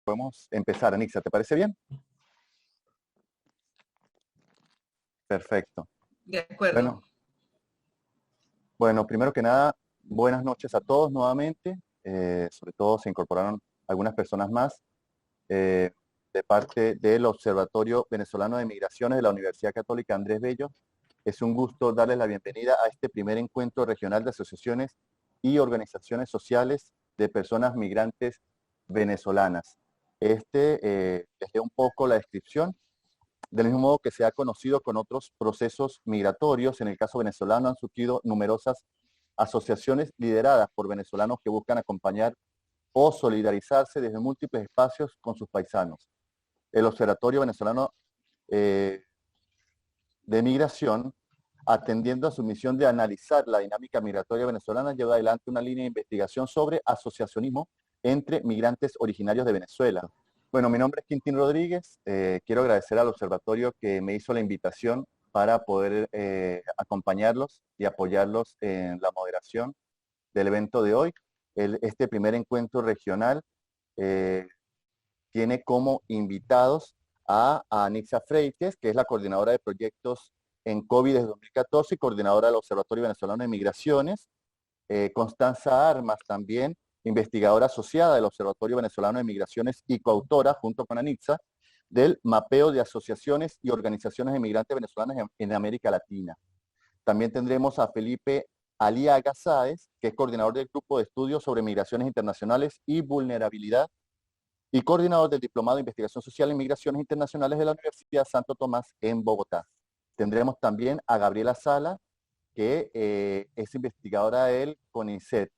podemos empezar. Anixa, ¿te parece bien? Perfecto. De acuerdo. Bueno, bueno, primero que nada, buenas noches a todos nuevamente. Sobre todo se incorporaron algunas personas más eh, de parte del Observatorio Venezolano de Migraciones de la Universidad Católica Andrés Bello. Es un gusto darles la bienvenida a este primer encuentro regional de asociaciones y organizaciones sociales de personas migrantes venezolanas. Les leo un poco la descripción. Del mismo modo que se ha conocido con otros procesos migratorios, en el caso venezolano han surgido numerosas asociaciones lideradas por venezolanos que buscan acompañar o solidarizarse desde múltiples espacios con sus paisanos. El Observatorio Venezolano de Migración, atendiendo a su misión de analizar la dinámica migratoria venezolana, lleva adelante una línea de investigación sobre asociacionismo entre migrantes originarios de Venezuela. Bueno, mi nombre es Quintín Rodríguez. Quiero agradecer al observatorio que me hizo la invitación para poder acompañarlos y apoyarlos en la moderación del evento de hoy. Este primer encuentro regional tiene como invitados a Anixa Freites, que es la coordinadora de proyectos en COVID desde 2014 y coordinadora del Observatorio Venezolano de Migraciones. Constanza Armas también, investigadora asociada del Observatorio Venezolano de Migraciones y coautora, junto con Anixa, del mapeo de asociaciones y organizaciones de migrantes venezolanas en América Latina. También tendremos a Felipe Aliaga Sáez, que es coordinador del Grupo de Estudios sobre Migraciones Internacionales y Vulnerabilidad y coordinador del Diplomado de Investigación Social en Migraciones Internacionales de la Universidad Santo Tomás en Bogotá. Tendremos también a Gabriela Sala, que es investigadora del CONICET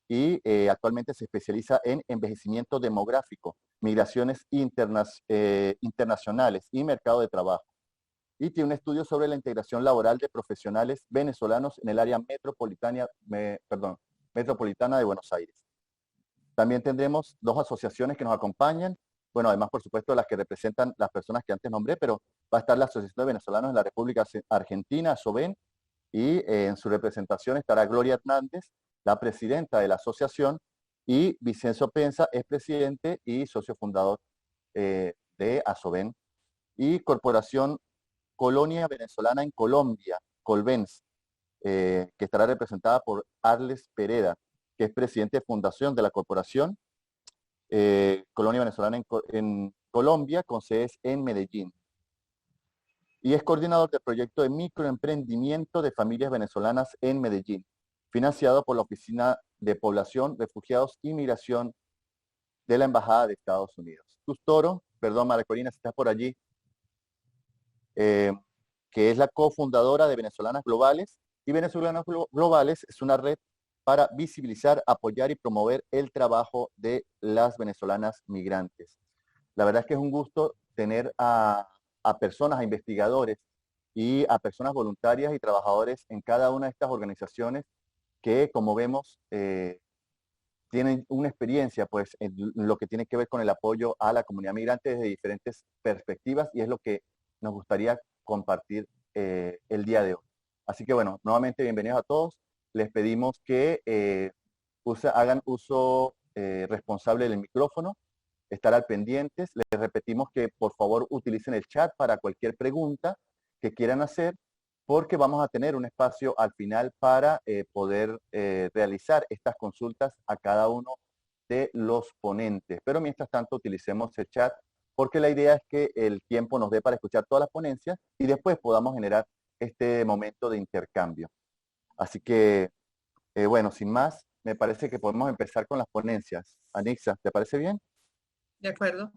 y actualmente se especializa en envejecimiento demográfico, migraciones internacionales y mercado de trabajo. Y tiene un estudio sobre la integración laboral de profesionales venezolanos en el área metropolitana de Buenos Aires. También tendremos dos asociaciones que nos acompañan, bueno, además por supuesto las que representan las personas que antes nombré, pero va a estar la Asociación de Venezolanos en la República Argentina, ASOVEN, y en su representación estará Gloria Hernández, la presidenta de la asociación, y Vicenzo Penza es presidente y socio fundador de ASOVEN, y Corporación Colonia Venezolana en Colombia, Colvens, que estará representada por Arles Pereda, que es presidente de fundación de la corporación Colonia Venezolana en Colombia, con sedes en Medellín. Y es coordinador del proyecto de microemprendimiento de familias venezolanas en Medellín, financiado por la Oficina de Población, Refugiados y Migración de la Embajada de Estados Unidos. Toro, perdón, María Corina, si estás por allí, que es la cofundadora de Venezolanas Globales, y Venezolanas Globales es una red para visibilizar, apoyar y promover el trabajo de las venezolanas migrantes. La verdad es que es un gusto tener a personas, a investigadores y a personas voluntarias y trabajadores en cada una de estas organizaciones que, como vemos, tienen una experiencia pues, en lo que tiene que ver con el apoyo a la comunidad migrante desde diferentes perspectivas, y es lo que nos gustaría compartir el día de hoy. Así que bueno, nuevamente bienvenidos a todos. Les pedimos que hagan uso responsable del micrófono, estar al pendientes. Les repetimos que por favor utilicen el chat para cualquier pregunta que quieran hacer, porque vamos a tener un espacio al final para poder realizar estas consultas a cada uno de los ponentes. Pero mientras tanto utilicemos el chat, porque la idea es que el tiempo nos dé para escuchar todas las ponencias y después podamos generar este momento de intercambio. Así que, bueno, sin más, me parece que podemos empezar con las ponencias. Anixa, ¿te parece bien? De acuerdo.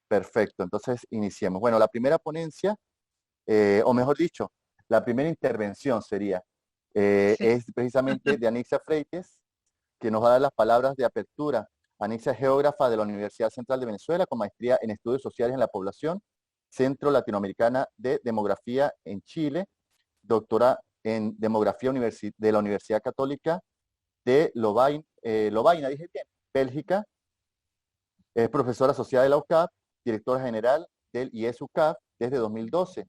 Perfecto, entonces iniciemos. Bueno, la primera ponencia, o mejor dicho, la primera intervención sería, Sí. es precisamente de Anixa Freites, que nos va a dar las palabras de apertura. Anixa es geógrafa de la Universidad Central de Venezuela, con maestría en Estudios Sociales en la Población, Centro Latinoamericana de Demografía en Chile, doctora en Demografía de la Universidad Católica de Lovaina, dije bien, Bélgica. Es profesora asociada de la UCAP, directora general del IES-UCAP desde 2012.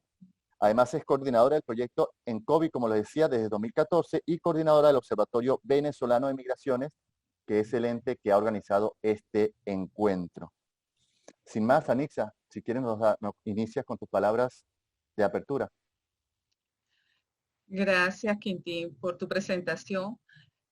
Además es coordinadora del proyecto en COVID, como les decía, desde 2014, y coordinadora del Observatorio Venezolano de Migraciones que es el ente que ha organizado este encuentro. Sin más, Anixa, si quieres nos inicias con tus palabras de apertura. Gracias, Quintín, por tu presentación.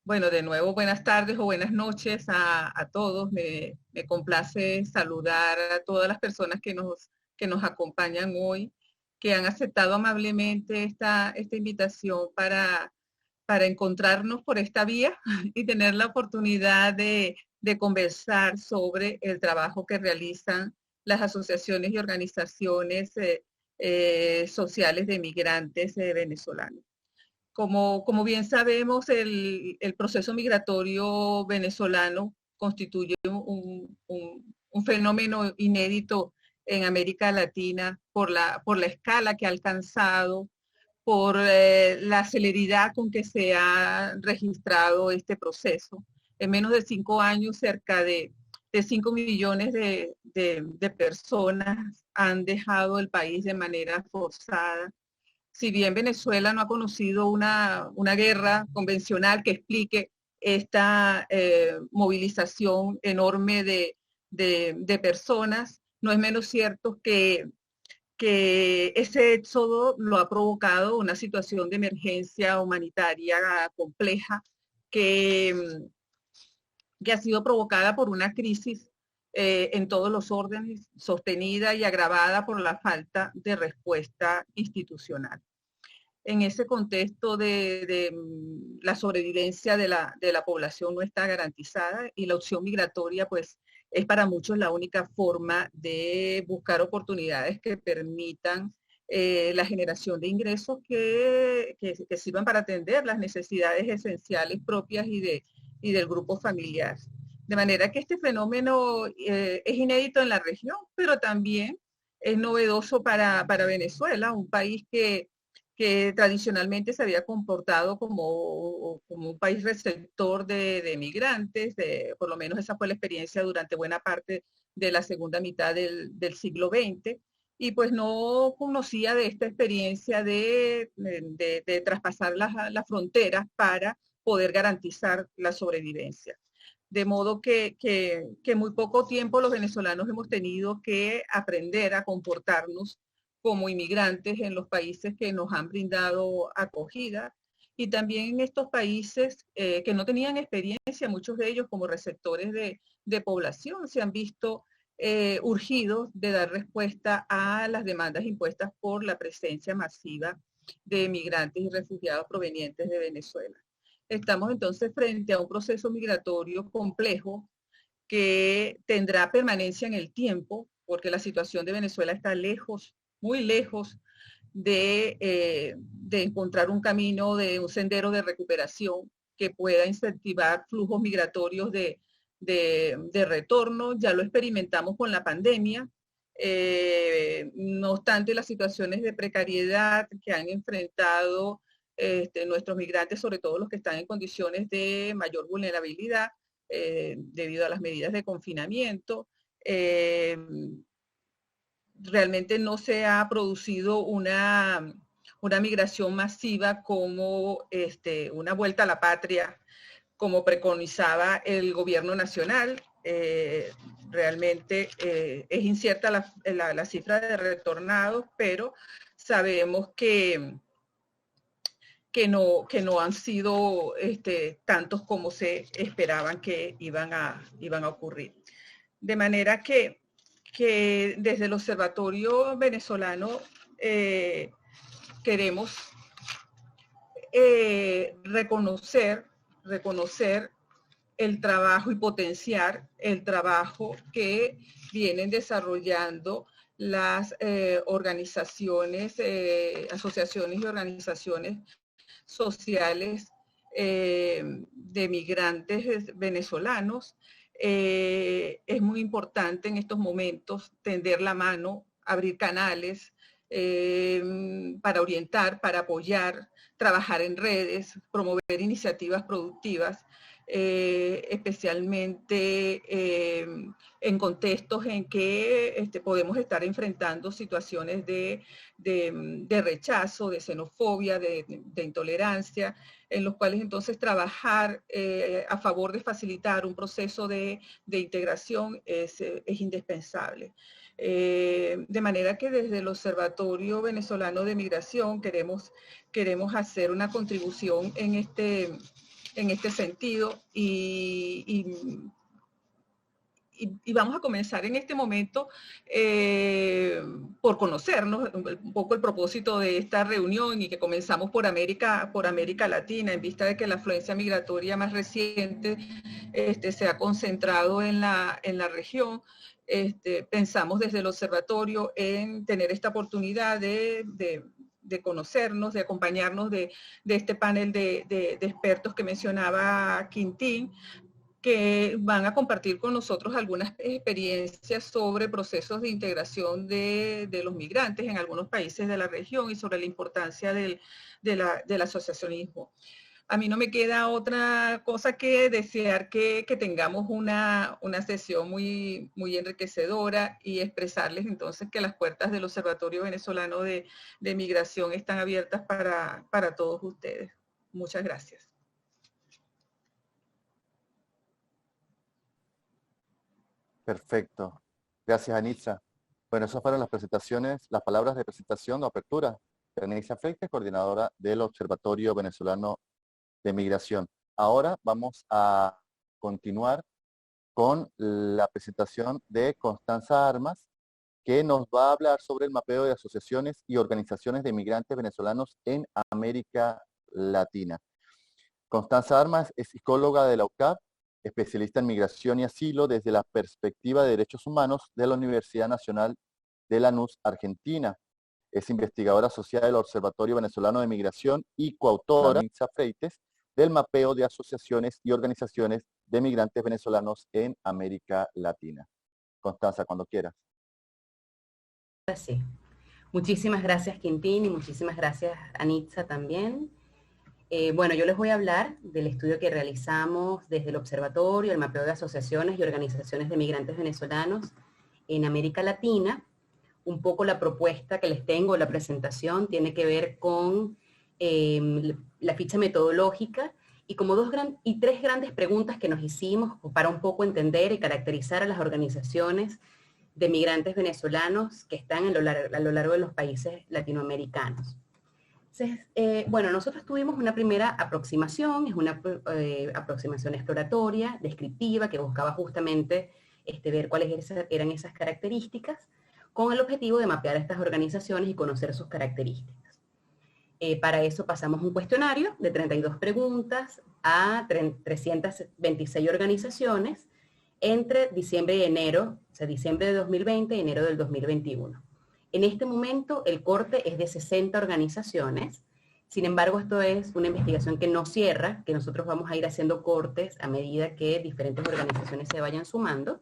Bueno, de nuevo, buenas tardes o buenas noches a todos. Me complace saludar a todas las personas que nos acompañan hoy, que han aceptado amablemente esta invitación para encontrarnos por esta vía y tener la oportunidad de conversar sobre el trabajo que realizan las asociaciones y organizaciones sociales de migrantes venezolanos. Como bien sabemos, el proceso migratorio venezolano constituye un fenómeno inédito en América Latina por la escala que ha alcanzado, por la celeridad con que se ha registrado este proceso. En menos de 5 años, cerca de 5 millones de personas han dejado el país de manera forzada. Si bien Venezuela no ha conocido una guerra convencional que explique esta movilización enorme de personas, no es menos cierto que ese éxodo lo ha provocado una situación de emergencia humanitaria compleja que ha sido provocada por una crisis en todos los órdenes, sostenida y agravada por la falta de respuesta institucional. En ese contexto de la sobrevivencia de la población no está garantizada y la opción migratoria pues es para muchos la única forma de buscar oportunidades que permitan la generación de ingresos que sirvan para atender las necesidades esenciales propias y del grupo familiar. De manera que este fenómeno es inédito en la región, pero también es novedoso para Venezuela, un país que tradicionalmente se había comportado como un país receptor de migrantes, por lo menos esa fue la experiencia durante buena parte de la segunda mitad del siglo XX, y pues no conocía de esta experiencia de traspasar las fronteras para poder garantizar la sobrevivencia. De modo que muy poco tiempo los venezolanos hemos tenido que aprender a comportarnos como inmigrantes en los países que nos han brindado acogida y también en estos países que no tenían experiencia, muchos de ellos como receptores de población, se han visto urgidos de dar respuesta a las demandas impuestas por la presencia masiva de migrantes y refugiados provenientes de Venezuela. Estamos entonces frente a un proceso migratorio complejo que tendrá permanencia en el tiempo, porque la situación de Venezuela está lejos, muy lejos de encontrar un camino, de un sendero de recuperación que pueda incentivar flujos migratorios de retorno. Ya lo experimentamos con la pandemia. No obstante, las situaciones de precariedad que han enfrentado nuestros migrantes, sobre todo los que están en condiciones de mayor vulnerabilidad, debido a las medidas de confinamiento, realmente no se ha producido una migración masiva como una vuelta a la patria, como preconizaba el gobierno nacional. Realmente es incierta la cifra de retornados, pero sabemos que no han sido tantos como se esperaban que iban a ocurrir. De manera que desde el Observatorio Venezolano queremos reconocer el trabajo y potenciar el trabajo que vienen desarrollando las organizaciones, asociaciones y organizaciones sociales de migrantes venezolanos. Es muy importante en estos momentos tender la mano, abrir canales para orientar, para apoyar, trabajar en redes, promover iniciativas productivas especialmente en contextos en que podemos estar enfrentando situaciones de rechazo, de xenofobia, de intolerancia, en los cuales entonces trabajar a favor de facilitar un proceso de integración es indispensable. De manera que desde el Observatorio Venezolano de Migración queremos hacer una contribución en este sentido y vamos a comenzar en este momento por conocernos un poco el propósito de esta reunión y que comenzamos por América Latina, en vista de que la afluencia migratoria más reciente se ha concentrado en la región. Pensamos desde el observatorio en tener esta oportunidad de conocernos, de acompañarnos de este panel de expertos que mencionaba Quintín, que van a compartir con nosotros algunas experiencias sobre procesos de integración de los migrantes en algunos países de la región y sobre la importancia del asociacionismo. A mí no me queda otra cosa que desear que tengamos una sesión muy, muy enriquecedora y expresarles entonces que las puertas del Observatorio Venezolano de Migración están abiertas para todos ustedes. Muchas gracias. Perfecto. Gracias, Anitza. Bueno, esas fueron las presentaciones, las palabras de presentación o apertura de Anitza Freites, coordinadora del Observatorio Venezolano de Migración. Ahora vamos a continuar con la presentación de Constanza Armas, que nos va a hablar sobre el mapeo de asociaciones y organizaciones de migrantes venezolanos en América Latina. Constanza Armas es psicóloga de la UCAP, especialista en migración y asilo desde la perspectiva de derechos humanos de la Universidad Nacional de Lanús, Argentina. Es investigadora asociada del Observatorio Venezolano de Migración y coautora, Anitza Freites, del mapeo de asociaciones y organizaciones de migrantes venezolanos en América Latina. Constanza, cuando quieras. Sí. Muchísimas gracias, Quintín, y muchísimas gracias, Anitza, también. Bueno, yo les voy a hablar del estudio que realizamos desde el observatorio, el mapeo de asociaciones y organizaciones de migrantes venezolanos en América Latina. Un poco la propuesta que les tengo, la presentación, tiene que ver con la ficha metodológica y como tres grandes preguntas que nos hicimos para un poco entender y caracterizar a las organizaciones de migrantes venezolanos que están a lo largo de los países latinoamericanos. Entonces, bueno, nosotros tuvimos una primera aproximación, es una aproximación exploratoria, descriptiva, que buscaba justamente ver cuáles eran esas características, con el objetivo de mapear a estas organizaciones y conocer sus características. Para eso pasamos un cuestionario de 32 preguntas a 326 organizaciones entre diciembre y enero, o sea, diciembre de 2020 y enero del 2021. En este momento el corte es de 60 organizaciones, sin embargo esto es una investigación que no cierra, que nosotros vamos a ir haciendo cortes a medida que diferentes organizaciones se vayan sumando.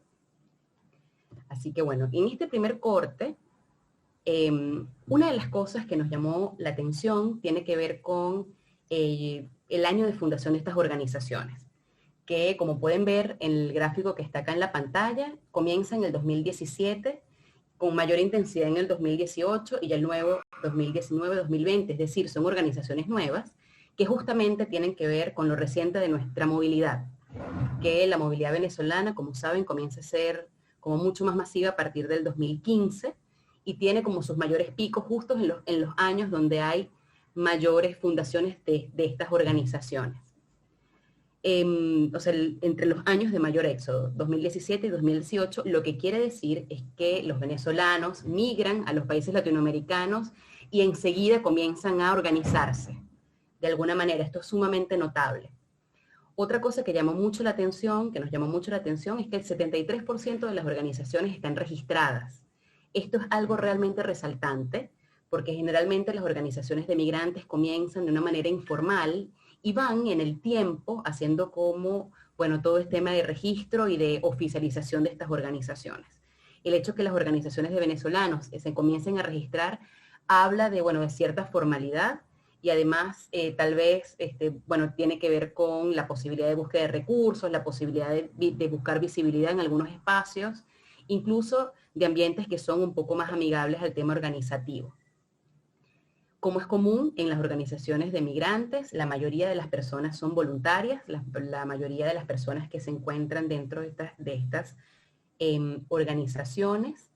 Así que bueno, en este primer corte, una de las cosas que nos llamó la atención tiene que ver con el año de fundación de estas organizaciones, que como pueden ver en el gráfico que está acá en la pantalla, comienza en el 2017, con mayor intensidad en el 2018 y el nuevo 2019-2020, es decir, son organizaciones nuevas que justamente tienen que ver con lo reciente de nuestra movilidad, que la movilidad venezolana, como saben, comienza a ser como mucho más masiva a partir del 2015 y tiene como sus mayores picos justos en los años donde hay mayores fundaciones de estas organizaciones. O sea, entre los años de mayor éxodo, 2017 y 2018, lo que quiere decir es que los venezolanos migran a los países latinoamericanos y enseguida comienzan a organizarse. De alguna manera, esto es sumamente notable. Otra cosa que llamó mucho la atención, que nos llamó mucho la atención, es que el 73% de las organizaciones están registradas. Esto es algo realmente resaltante, porque generalmente las organizaciones de migrantes comienzan de una manera informal y van en el tiempo haciendo como, bueno, todo este tema de registro y de oficialización de estas organizaciones. El hecho que las organizaciones de venezolanos se comiencen a registrar habla de, bueno, de cierta formalidad y además tal vez, bueno, tiene que ver con la posibilidad de búsqueda de recursos, la posibilidad de buscar visibilidad en algunos espacios, incluso de ambientes que son un poco más amigables al tema organizativo. Como es común en las organizaciones de migrantes, la mayoría de las personas son voluntarias, la mayoría de las personas que se encuentran dentro de estas organizaciones,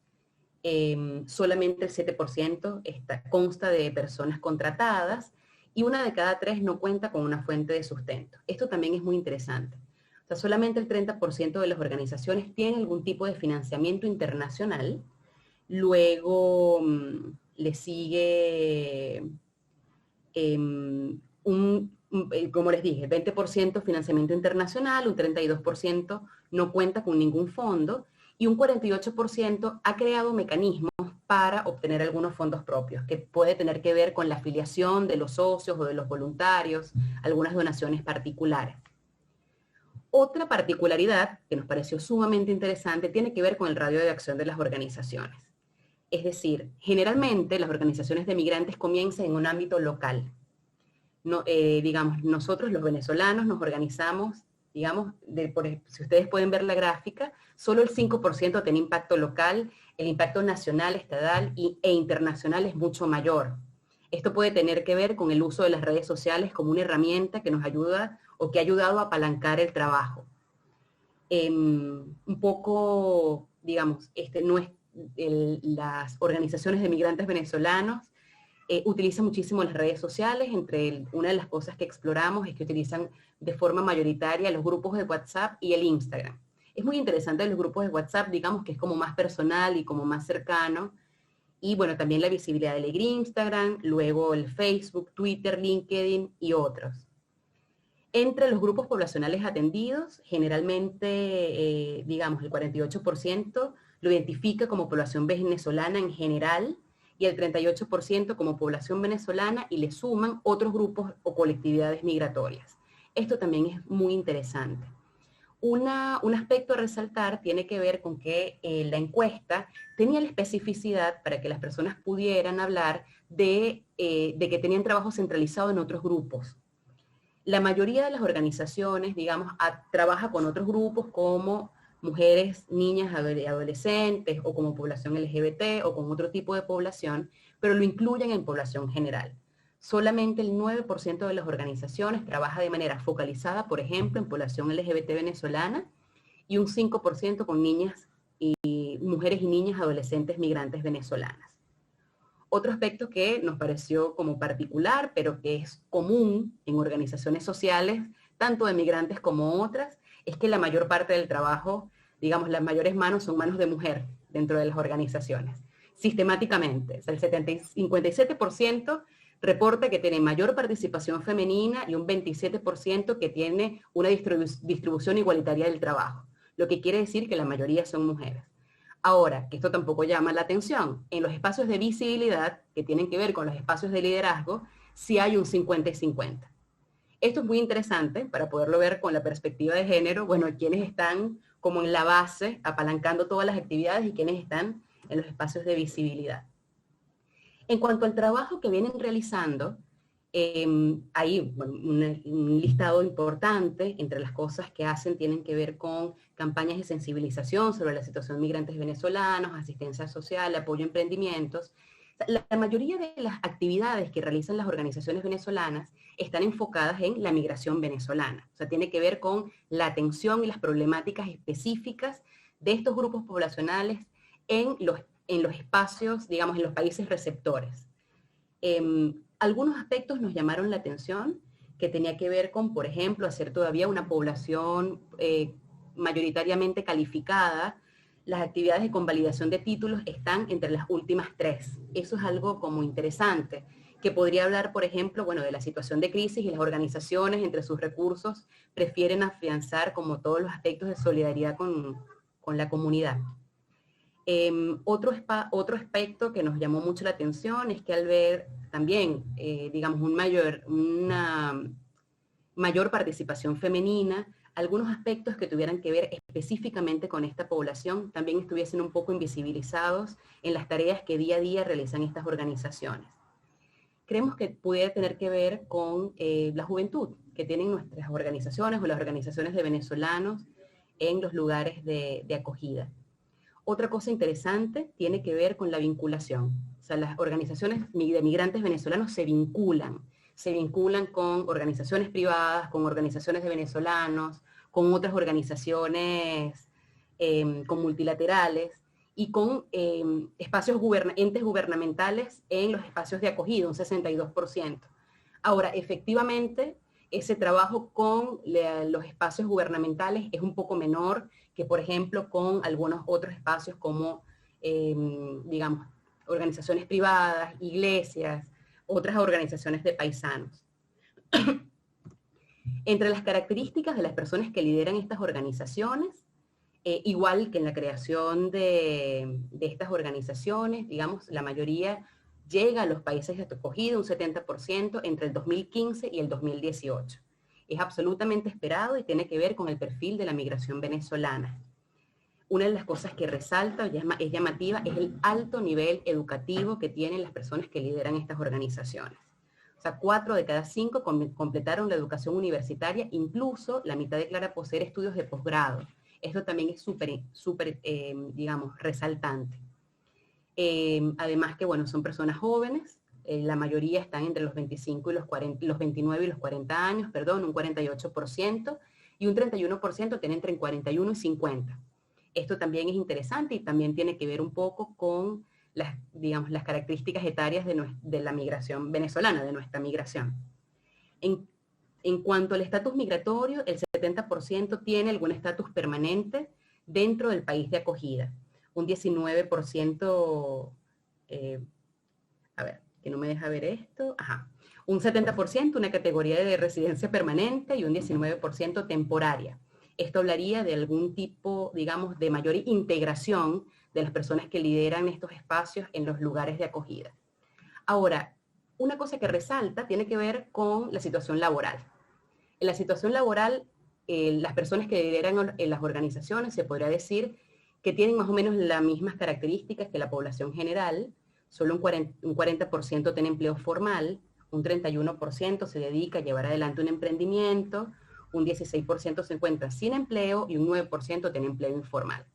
solamente el 7% consta de personas contratadas y 1 de cada 3 no cuenta con una fuente de sustento. Esto también es muy interesante. O sea, solamente el 30% de las organizaciones tienen algún tipo de financiamiento internacional. Luego le sigue, como les dije, 20% financiamiento internacional, un 32% no cuenta con ningún fondo, y un 48% ha creado mecanismos para obtener algunos fondos propios, que puede tener que ver con la afiliación de los socios o de los voluntarios, algunas donaciones particulares. Otra particularidad que nos pareció sumamente interesante tiene que ver con el radio de acción de las organizaciones. Es decir, generalmente las organizaciones de migrantes comienzan en un ámbito local. No, digamos, nosotros los venezolanos nos organizamos, digamos, si ustedes pueden ver la gráfica, solo el 5% tiene impacto local, el impacto nacional, estatal e internacional es mucho mayor. Esto puede tener que ver con el uso de las redes sociales como una herramienta que nos ayuda o que ha ayudado a apalancar el trabajo. Un poco, digamos, las organizaciones de migrantes venezolanos utilizan muchísimo las redes sociales. Una de las cosas que exploramos es que utilizan de forma mayoritaria los grupos de WhatsApp y el Instagram. Es muy interesante los grupos de WhatsApp, digamos que es como más personal y como más cercano. Y bueno, también la visibilidad del Instagram, luego el Facebook, Twitter, LinkedIn y otros. Entre los grupos poblacionales atendidos, generalmente, digamos, el 48% lo identifica como población venezolana en general, y el 38% como población venezolana, y le suman otros grupos o colectividades migratorias. Esto también es muy interesante. Un aspecto a resaltar tiene que ver con que la encuesta tenía la especificidad para que las personas pudieran hablar de que tenían trabajo centralizado en otros grupos. La mayoría de las organizaciones, digamos, trabaja con otros grupos como mujeres, niñas, adolescentes, o como población LGBT, o con otro tipo de población, pero lo incluyen en población general. Solamente el 9% de las organizaciones trabaja de manera focalizada, por ejemplo, en población LGBT venezolana, y un 5% con niñas y mujeres y niñas adolescentes migrantes venezolanas. Otro aspecto que nos pareció como particular, pero que es común en organizaciones sociales, tanto de migrantes como otras, es que la mayor parte del trabajo, digamos, las mayores manos son manos de mujer dentro de las organizaciones, sistemáticamente. O sea, el 57% reporta que tiene mayor participación femenina y un 27% que tiene una distribución igualitaria del trabajo, lo que quiere decir que la mayoría son mujeres. Ahora, que esto tampoco llama la atención, en los espacios de visibilidad, que tienen que ver con los espacios de liderazgo, sí hay un 50 y 50. Esto es muy interesante para poderlo ver con la perspectiva de género, bueno, quienes están como en la base, apalancando todas las actividades, y quienes están en los espacios de visibilidad. En cuanto al trabajo que vienen realizando, hay bueno, un listado importante. Entre las cosas que hacen tienen que ver con campañas de sensibilización sobre la situación de migrantes venezolanos, asistencia social, apoyo a emprendimientos. La mayoría de las actividades que realizan las organizaciones venezolanas están enfocadas en la migración venezolana. O sea, tiene que ver con la atención y las problemáticas específicas de estos grupos poblacionales en los espacios, digamos, en los países receptores. Algunos aspectos nos llamaron la atención, que tenía que ver con, por ejemplo, hacer todavía una población mayoritariamente calificada. Las actividades de convalidación de títulos están entre las últimas 3. Eso es algo como interesante, que podría hablar, por ejemplo, bueno, de la situación de crisis, y las organizaciones, entre sus recursos, prefieren afianzar como todos los aspectos de solidaridad con la comunidad. Otro aspecto que nos llamó mucho la atención es que al ver también, digamos, una mayor participación femenina, algunos aspectos que tuvieran que ver específicamente con esta población también estuviesen un poco invisibilizados en las tareas que día a día realizan estas organizaciones. creemos que pudiera tener que ver con la juventud que tienen nuestras organizaciones o las organizaciones de venezolanos en los lugares de acogida. Otra cosa interesante tiene que ver con la vinculación. O sea, las organizaciones de migrantes venezolanos se vinculan con organizaciones privadas, con organizaciones de venezolanos, con otras organizaciones, con multilaterales y con entes gubernamentales en los espacios de acogida, un 62%. Ahora, efectivamente, ese trabajo con los espacios gubernamentales es un poco menor que, por ejemplo, con algunos otros espacios como, digamos, organizaciones privadas, iglesias, otras organizaciones de paisanos. Entre las características de las personas que lideran estas organizaciones, igual que en la creación de estas organizaciones, digamos, la mayoría llega a los países de acogida, un 70%, entre el 2015 y el 2018. Es absolutamente esperado y tiene que ver con el perfil de la migración venezolana. Una de las cosas que resalta, es llamativa, es el alto nivel educativo que tienen las personas que lideran estas organizaciones. O sea, 4 de cada 5 completaron la educación universitaria, incluso la mitad declara poseer estudios de posgrado. Esto también es súper, digamos, resaltante. Además que, bueno, son personas jóvenes, la mayoría están entre los 25 y los 29 y los 40 años, perdón, un 48%, y un 31% tiene entre 41 y 50. Esto también es interesante y también tiene que ver un poco con las, digamos, las características etarias de la migración venezolana, de nuestra migración. En cuanto al estatus migratorio, el 70% tiene algún estatus permanente dentro del país de acogida. Un 19%, a ver, que no me deja ver esto, ajá. Un 70% una categoría de residencia permanente y un 19% temporaria. Esto hablaría de algún tipo, digamos, de mayor integración de las personas que lideran estos espacios en los lugares de acogida. Ahora, una cosa que resalta tiene que ver con la situación laboral. En la situación laboral, las personas que lideran en las organizaciones se podría decir que tienen más o menos las mismas características que la población general. Solo un 40% tiene empleo formal, un 31% se dedica a llevar adelante un emprendimiento, un 16% se encuentra sin empleo y un 9% tiene empleo informal.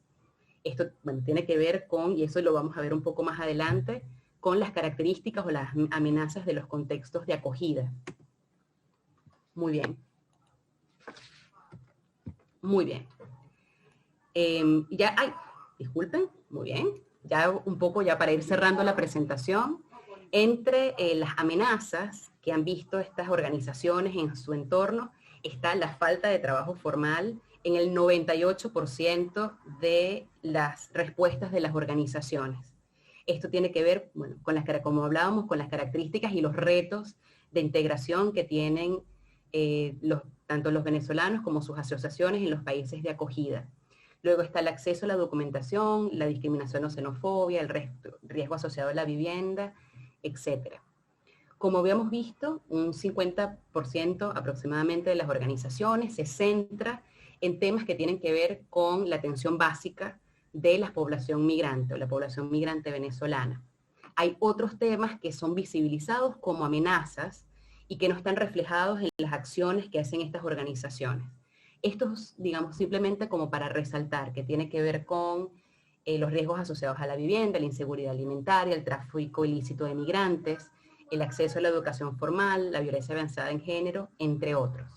Esto, bueno, tiene que ver con, y eso lo vamos a ver un poco más adelante, con las características o las amenazas de los contextos de acogida. Muy bien. Muy bien. Disculpen, muy bien. Ya un poco ya para ir cerrando la presentación, entre las amenazas que han visto estas organizaciones en su entorno está la falta de trabajo formal en el 98% de las respuestas de las organizaciones. Esto tiene que ver, bueno, como hablábamos, con las características y los retos de integración que tienen tanto los venezolanos como sus asociaciones en los países de acogida. Luego está el acceso a la documentación, la discriminación o xenofobia, el riesgo asociado a la vivienda, etc. Como habíamos visto, un 50% aproximadamente de las organizaciones se centra en temas que tienen que ver con la atención básica de la población migrante o la población migrante venezolana. Hay otros temas que son visibilizados como amenazas y que no están reflejados en las acciones que hacen estas organizaciones. Esto es, digamos, simplemente como para resaltar que tiene que ver con los riesgos asociados a la vivienda, la inseguridad alimentaria, el tráfico ilícito de migrantes, el acceso a la educación formal, la violencia avanzada en género, entre otros.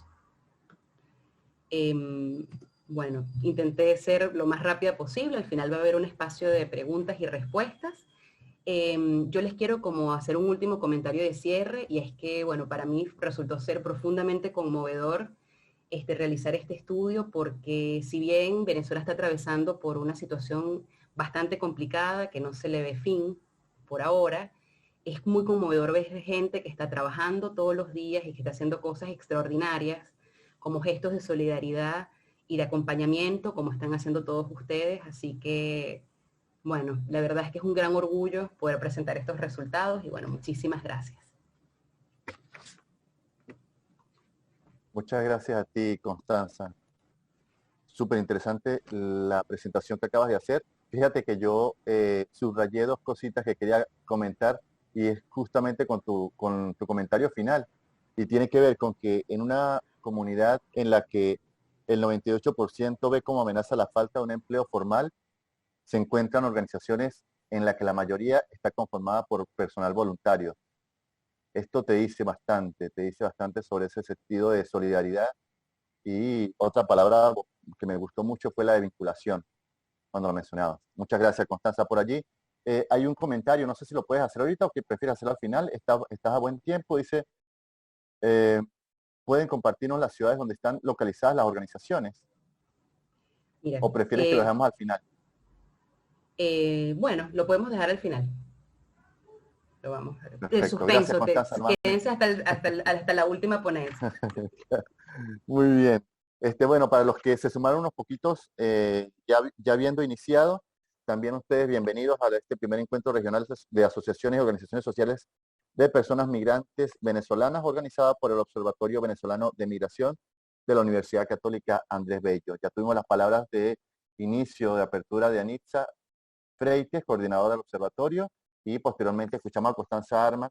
Bueno, intenté ser lo más rápida posible, al final va a haber un espacio de preguntas y respuestas. Yo les quiero como hacer un último comentario de cierre, y es que, bueno, para mí resultó ser profundamente conmovedor realizar este estudio, porque si bien Venezuela está atravesando por una situación bastante complicada, que no se le ve fin por ahora, es muy conmovedor ver gente que está trabajando todos los días y que está haciendo cosas extraordinarias, como gestos de solidaridad y de acompañamiento, como están haciendo todos ustedes. Así que, bueno, la verdad es que es un gran orgullo poder presentar estos resultados y, bueno, muchísimas gracias. Muchas gracias a ti, Constanza. Súper interesante la presentación que acabas de hacer. Fíjate que yo subrayé dos cositas que quería comentar. y es justamente con tu comentario final, y tiene que ver con que en una comunidad en la que el 98% ve como amenaza la falta de un empleo formal, se encuentran organizaciones en las que la mayoría está conformada por personal voluntario. Esto te dice bastante sobre ese sentido de solidaridad, y otra palabra que me gustó mucho fue la de vinculación, cuando lo mencionabas. Muchas gracias, Constanza, por allí. Hay un comentario, no sé si lo puedes hacer ahorita o que prefieres hacerlo al final. Estás a buen tiempo, dice, eh, ¿pueden compartirnos las ciudades donde están localizadas las organizaciones? Mira, ¿O prefieres que lo dejemos al final? bueno, lo podemos dejar al final. Lo vamos a ver. El Perfecto, gracias, suspenso, Constanza. quédense hasta la última ponencia. Muy bien. Bueno, para los que se sumaron unos poquitos, ya habiendo iniciado, también ustedes bienvenidos a este primer encuentro regional de asociaciones y organizaciones sociales de personas migrantes venezolanas, organizada por el Observatorio Venezolano de Migración de la Universidad Católica Andrés Bello. Ya tuvimos las palabras de inicio, de apertura de Anitza Freites, coordinadora del observatorio, y posteriormente escuchamos a Constanza Armas,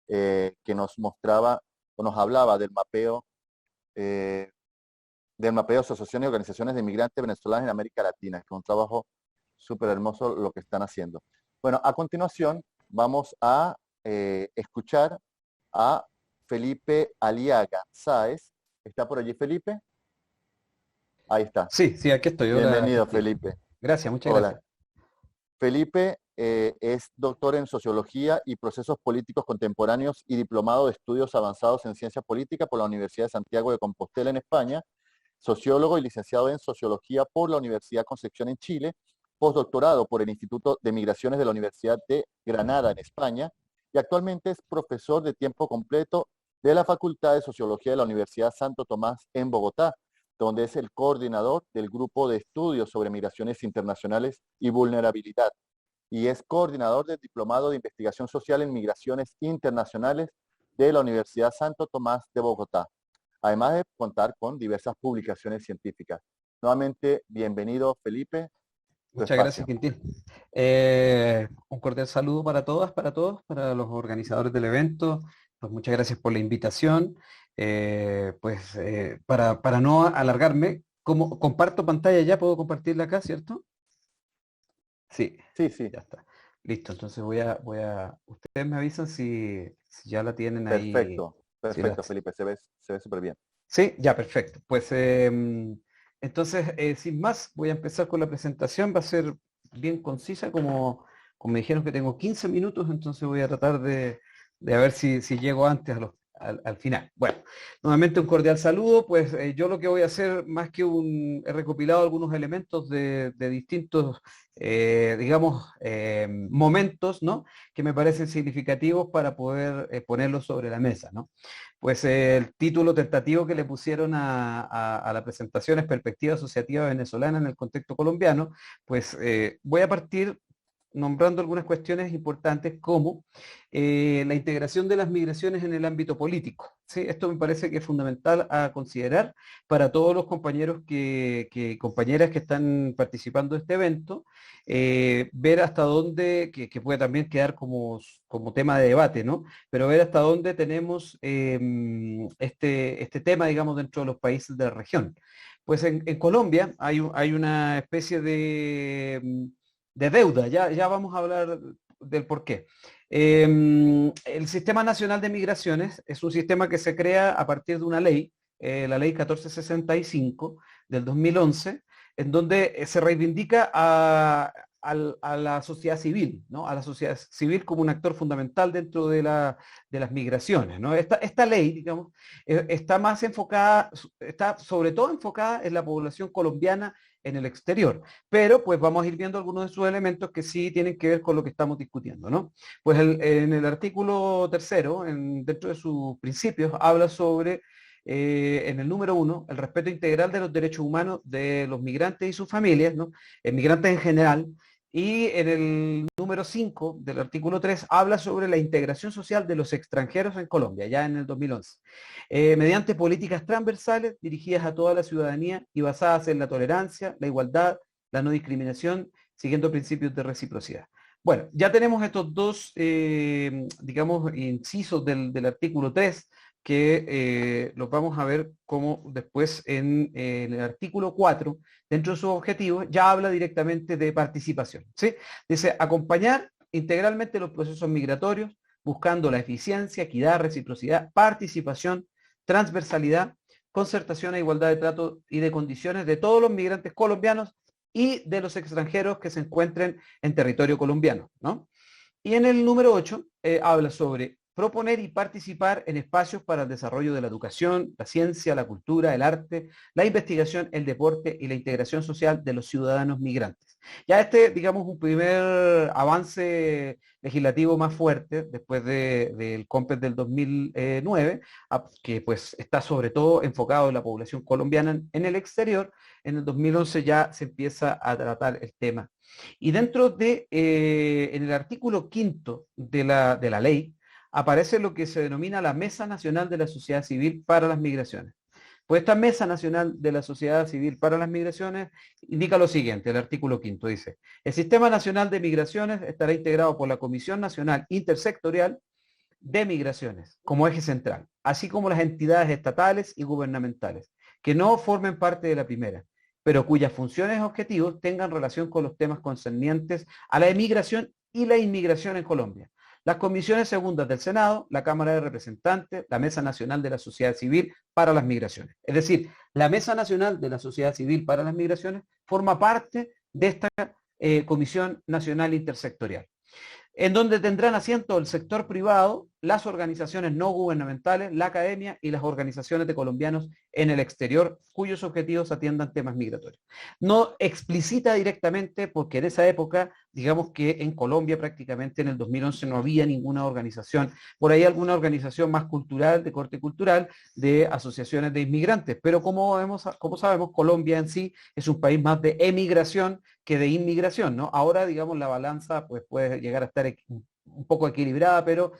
que nos mostraba o nos hablaba del mapeo de asociaciones y organizaciones de inmigrantes venezolanos en América Latina, que es un trabajo súper hermoso lo que están haciendo. Bueno, a continuación vamos a escuchar a Felipe Aliaga Sáez. ¿Está por allí, Felipe? Ahí está. Sí, sí, aquí estoy. Bienvenido, Hola, Felipe. gracias, muchas Hola. gracias. Felipe es doctor en Sociología y Procesos Políticos Contemporáneos y diplomado de Estudios Avanzados en Ciencia Política por la Universidad de Santiago de Compostela en España, sociólogo y licenciado en Sociología por la Universidad Concepción en Chile, postdoctorado por el Instituto de Migraciones de la Universidad de Granada en España, y actualmente es profesor de tiempo completo de la Facultad de Sociología de la Universidad Santo Tomás en Bogotá, donde es el coordinador del Grupo de Estudios sobre Migraciones Internacionales y Vulnerabilidad, y es coordinador del Diplomado de Investigación Social en Migraciones Internacionales de la Universidad Santo Tomás de Bogotá, además de contar con diversas publicaciones científicas. Nuevamente, bienvenido, Felipe. Muchas gracias, Quintín. Un cordial saludo para todas, para todos, para los organizadores del evento. Pues muchas gracias por la invitación. Para no alargarme, como comparto pantalla ya, puedo compartirla acá, ¿cierto? Sí, sí. Ya está. Listo, entonces ustedes me avisan si ya la tienen ahí. Perfecto, Felipe, se ve súper bien. Sí, ya, perfecto. Pues entonces, sin más, voy a empezar con la presentación. Va a ser bien concisa, como me dijeron que tengo 15 minutos, entonces voy a tratar de a ver si llego antes al final. Bueno, nuevamente un cordial saludo. Pues yo lo que voy a hacer, más que he recopilado algunos elementos de distintos, momentos, ¿no?, que me parecen significativos para poder ponerlos sobre la mesa, ¿no? Pues el título tentativo que le pusieron a la presentación es Perspectiva Asociativa Venezolana en el contexto colombiano. Pues voy a partir nombrando algunas cuestiones importantes como la integración de las migraciones en el ámbito político. ¿Sí? Esto me parece que es fundamental a considerar para todos los compañeros compañeras que están participando de este evento, ver hasta dónde, que puede también quedar como tema de debate, ¿no? Pero ver hasta dónde tenemos este tema, digamos, dentro de los países de la región. Pues en Colombia hay una especie de deuda, ya vamos a hablar del por qué. El Sistema Nacional de Migraciones es un sistema que se crea a partir de una ley, la ley 1465 del 2011, en donde se reivindica a la sociedad civil, ¿no? A la sociedad civil como un actor fundamental dentro de las migraciones, ¿no? Esta ley, digamos, está más enfocada, está sobre todo enfocada en la población colombiana en el exterior, pero pues vamos a ir viendo algunos de sus elementos que sí tienen que ver con lo que estamos discutiendo, ¿no? Pues en el artículo tercero, dentro de sus principios, habla sobre, en el número 1, el respeto integral de los derechos humanos de los migrantes y sus familias, ¿no? Migrantes en general. Y en el número 5 del artículo 3 habla sobre la integración social de los extranjeros en Colombia, ya en el 2011, mediante políticas transversales dirigidas a toda la ciudadanía y basadas en la tolerancia, la igualdad, la no discriminación, siguiendo principios de reciprocidad. Bueno, ya tenemos estos dos, digamos, incisos del artículo 3 que los vamos a ver como después en el artículo 4, dentro de sus objetivos, ya habla directamente de participación, ¿sí? Dice, acompañar integralmente los procesos migratorios, buscando la eficiencia, equidad, reciprocidad, participación, transversalidad, concertación e igualdad de trato y de condiciones de todos los migrantes colombianos y de los extranjeros que se encuentren en territorio colombiano, ¿no? Y en el número 8 habla sobre proponer y participar en espacios para el desarrollo de la educación, la ciencia, la cultura, el arte, la investigación, el deporte y la integración social de los ciudadanos migrantes. Ya este, digamos, un primer avance legislativo más fuerte después del COMPES del 2009, que pues está sobre todo enfocado en la población colombiana en el exterior. En el 2011 ya se empieza a tratar el tema. Y dentro de, en el artículo 5 de la ley, aparece lo que se denomina la Mesa Nacional de la Sociedad Civil para las Migraciones. Pues esta Mesa Nacional de la Sociedad Civil para las Migraciones indica lo siguiente, el artículo 5 dice, el Sistema Nacional de Migraciones estará integrado por la Comisión Nacional Intersectorial de Migraciones como eje central, así como las entidades estatales y gubernamentales, que no formen parte de la primera, pero cuyas funciones y objetivos tengan relación con los temas concernientes a la emigración y la inmigración en Colombia. Las comisiones segundas del Senado, la Cámara de Representantes, la Mesa Nacional de la Sociedad Civil para las Migraciones. Es decir, la Mesa Nacional de la Sociedad Civil para las Migraciones forma parte de esta Comisión Nacional Intersectorial, en donde tendrán asiento el sector privado, las organizaciones no gubernamentales, la academia y las organizaciones de colombianos en el exterior, cuyos objetivos atiendan temas migratorios. No explicita directamente porque en esa época, digamos que en Colombia prácticamente en el 2011 no había ninguna organización, por ahí alguna organización más cultural, de corte cultural, de asociaciones de inmigrantes, pero como sabemos, Colombia en sí es un país más de emigración que de inmigración, ¿no? Ahora, digamos, la balanza pues, puede llegar a estar un poco equilibrada, pero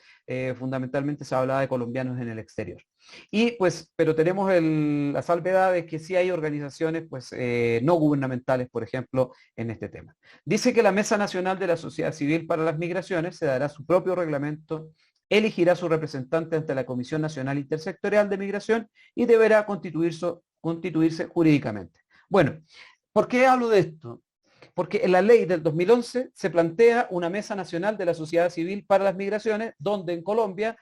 fundamentalmente se hablaba de colombianos en el exterior. Y pues, pero tenemos la salvedad de que sí hay organizaciones pues no gubernamentales, por ejemplo, en este tema. Dice que la Mesa Nacional de la Sociedad Civil para las Migraciones se dará su propio reglamento, elegirá su representante ante la Comisión Nacional Intersectorial de Migración y deberá constituirse jurídicamente. Bueno, ¿por qué hablo de esto? Porque en la ley del 2011 se plantea una Mesa Nacional de la Sociedad Civil para las Migraciones, donde en Colombia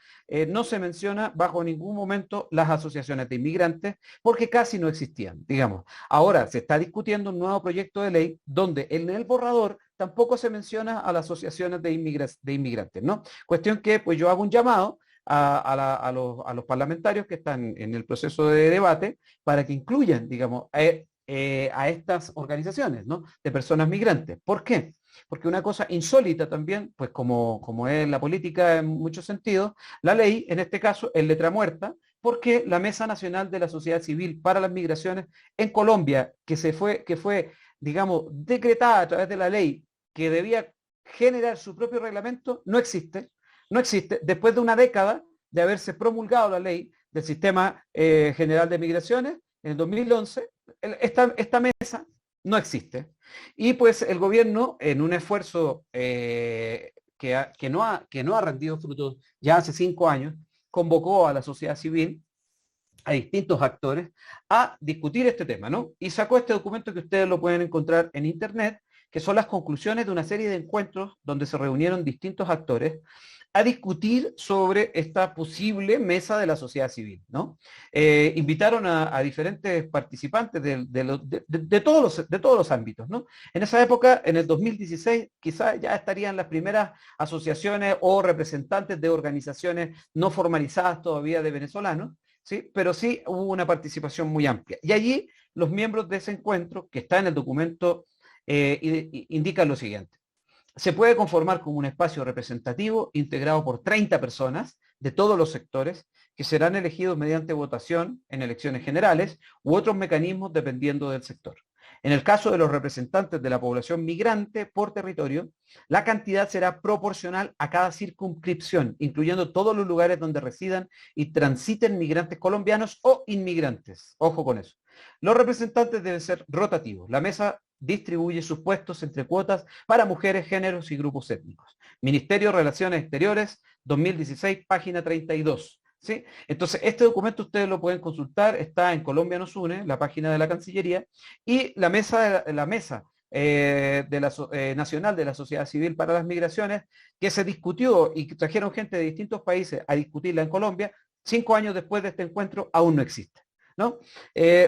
no se menciona bajo ningún momento las asociaciones de inmigrantes, porque casi no existían, digamos. Ahora se está discutiendo un nuevo proyecto de ley donde en el borrador tampoco se menciona a las asociaciones de inmigrantes, ¿no? Cuestión que pues yo hago un llamado a los parlamentarios que están en el proceso de debate para que incluyan, digamos, a estas organizaciones, ¿no? De personas migrantes. ¿Por qué? Porque una cosa insólita también, pues como es la política en muchos sentidos, la ley, en este caso, es letra muerta, porque la Mesa Nacional de la Sociedad Civil para las Migraciones en Colombia, que fue, digamos, decretada a través de la ley, que debía generar su propio reglamento, no existe. No existe. Después de una década de haberse promulgado la ley del Sistema General de Migraciones, en el 2011, esta mesa no existe. Y pues el gobierno, en un esfuerzo que no ha rendido frutos ya hace 5 años, convocó a la sociedad civil, a distintos actores, a discutir este tema, ¿no? Y sacó este documento que ustedes lo pueden encontrar en internet, que son las conclusiones de una serie de encuentros donde se reunieron distintos actores a discutir sobre esta posible mesa de la sociedad civil, ¿no? Invitaron a diferentes participantes de todos los ámbitos, ¿no? En esa época, en el 2016, quizás ya estarían las primeras asociaciones o representantes de organizaciones no formalizadas todavía de venezolanos, ¿sí? Pero sí hubo una participación muy amplia. Y allí los miembros de ese encuentro, que está en el documento, indican lo siguiente. Se puede conformar como un espacio representativo integrado por 30 personas de todos los sectores que serán elegidos mediante votación en elecciones generales u otros mecanismos dependiendo del sector. En el caso de los representantes de la población migrante por territorio, la cantidad será proporcional a cada circunscripción, incluyendo todos los lugares donde residan y transiten migrantes colombianos o inmigrantes. Ojo con eso. Los representantes deben ser rotativos. La mesa distribuye sus puestos entre cuotas para mujeres, géneros y grupos étnicos. Ministerio de Relaciones Exteriores, 2016, página 32. ¿Sí? Entonces, este documento ustedes lo pueden consultar, está en Colombia nos une, la página de la Cancillería, y la mesa nacional de la sociedad civil para las migraciones, que se discutió y que trajeron gente de distintos países a discutirla en Colombia, 5 años después de este encuentro aún no existe, ¿no?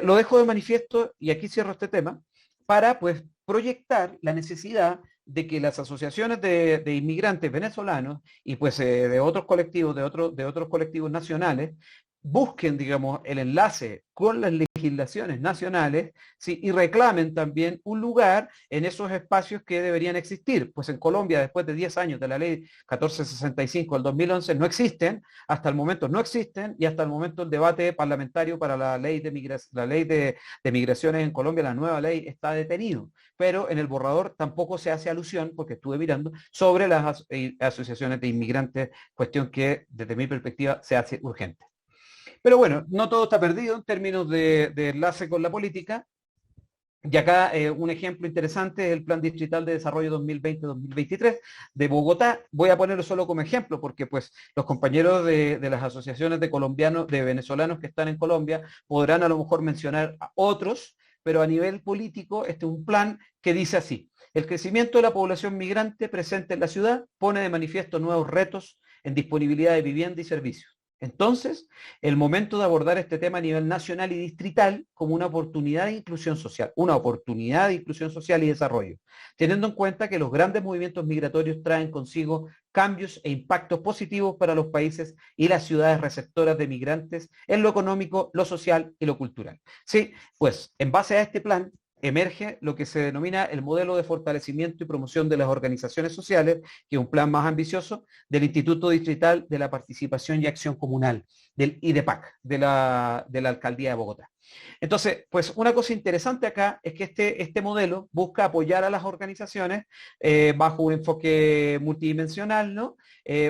Lo dejo de manifiesto, y aquí cierro este tema, para pues proyectar la necesidad de que las asociaciones de inmigrantes venezolanos y pues de otros colectivos, de otros colectivos nacionales, busquen, digamos, el enlace con las legislaciones nacionales, ¿sí? Y reclamen también un lugar en esos espacios que deberían existir. Pues en Colombia, después de 10 años de la ley 1465 del 2011, no existen, hasta el momento no existen, y hasta el momento el debate parlamentario para la ley de migraciones en Colombia, la nueva ley, está detenido. Pero en el borrador tampoco se hace alusión, porque estuve mirando, sobre las asociaciones de inmigrantes, cuestión que desde mi perspectiva se hace urgente. Pero bueno, no todo está perdido en términos de enlace con la política. Y acá un ejemplo interesante es el Plan Distrital de Desarrollo 2020-2023 de Bogotá. Voy a ponerlo solo como ejemplo porque pues los compañeros de las asociaciones de colombianos, de venezolanos que están en Colombia, podrán a lo mejor mencionar a otros, pero a nivel político este es un plan que dice así: el crecimiento de la población migrante presente en la ciudad pone de manifiesto nuevos retos en disponibilidad de vivienda y servicios. Entonces, el momento de abordar este tema a nivel nacional y distrital como una oportunidad de inclusión social y desarrollo, teniendo en cuenta que los grandes movimientos migratorios traen consigo cambios e impactos positivos para los países y las ciudades receptoras de migrantes en lo económico, lo social y lo cultural. Sí, pues en base a este plan emerge lo que se denomina el modelo de fortalecimiento y promoción de las organizaciones sociales, que es un plan más ambicioso del Instituto Distrital de la Participación y Acción Comunal, del IDEPAC, de la Alcaldía de Bogotá. Entonces, pues una cosa interesante acá es que este modelo busca apoyar a las organizaciones bajo un enfoque multidimensional, ¿no?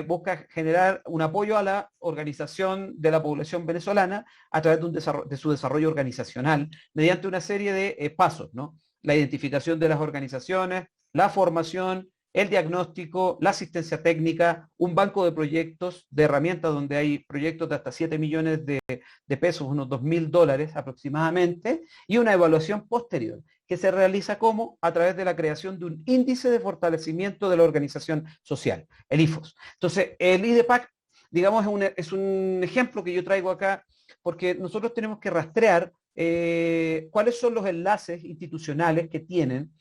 Busca generar un apoyo a la organización de la población venezolana a través de su desarrollo organizacional mediante una serie de pasos, ¿no? La identificación de las organizaciones, la formación, el diagnóstico, la asistencia técnica, un banco de proyectos, de herramientas donde hay proyectos de hasta 7 millones de pesos, unos $2.000 aproximadamente, y una evaluación posterior que se realiza como a través de la creación de un índice de fortalecimiento de la organización social, el IFOS. Entonces, el IDEPAC, digamos, es un ejemplo que yo traigo acá porque nosotros tenemos que rastrear cuáles son los enlaces institucionales que tienen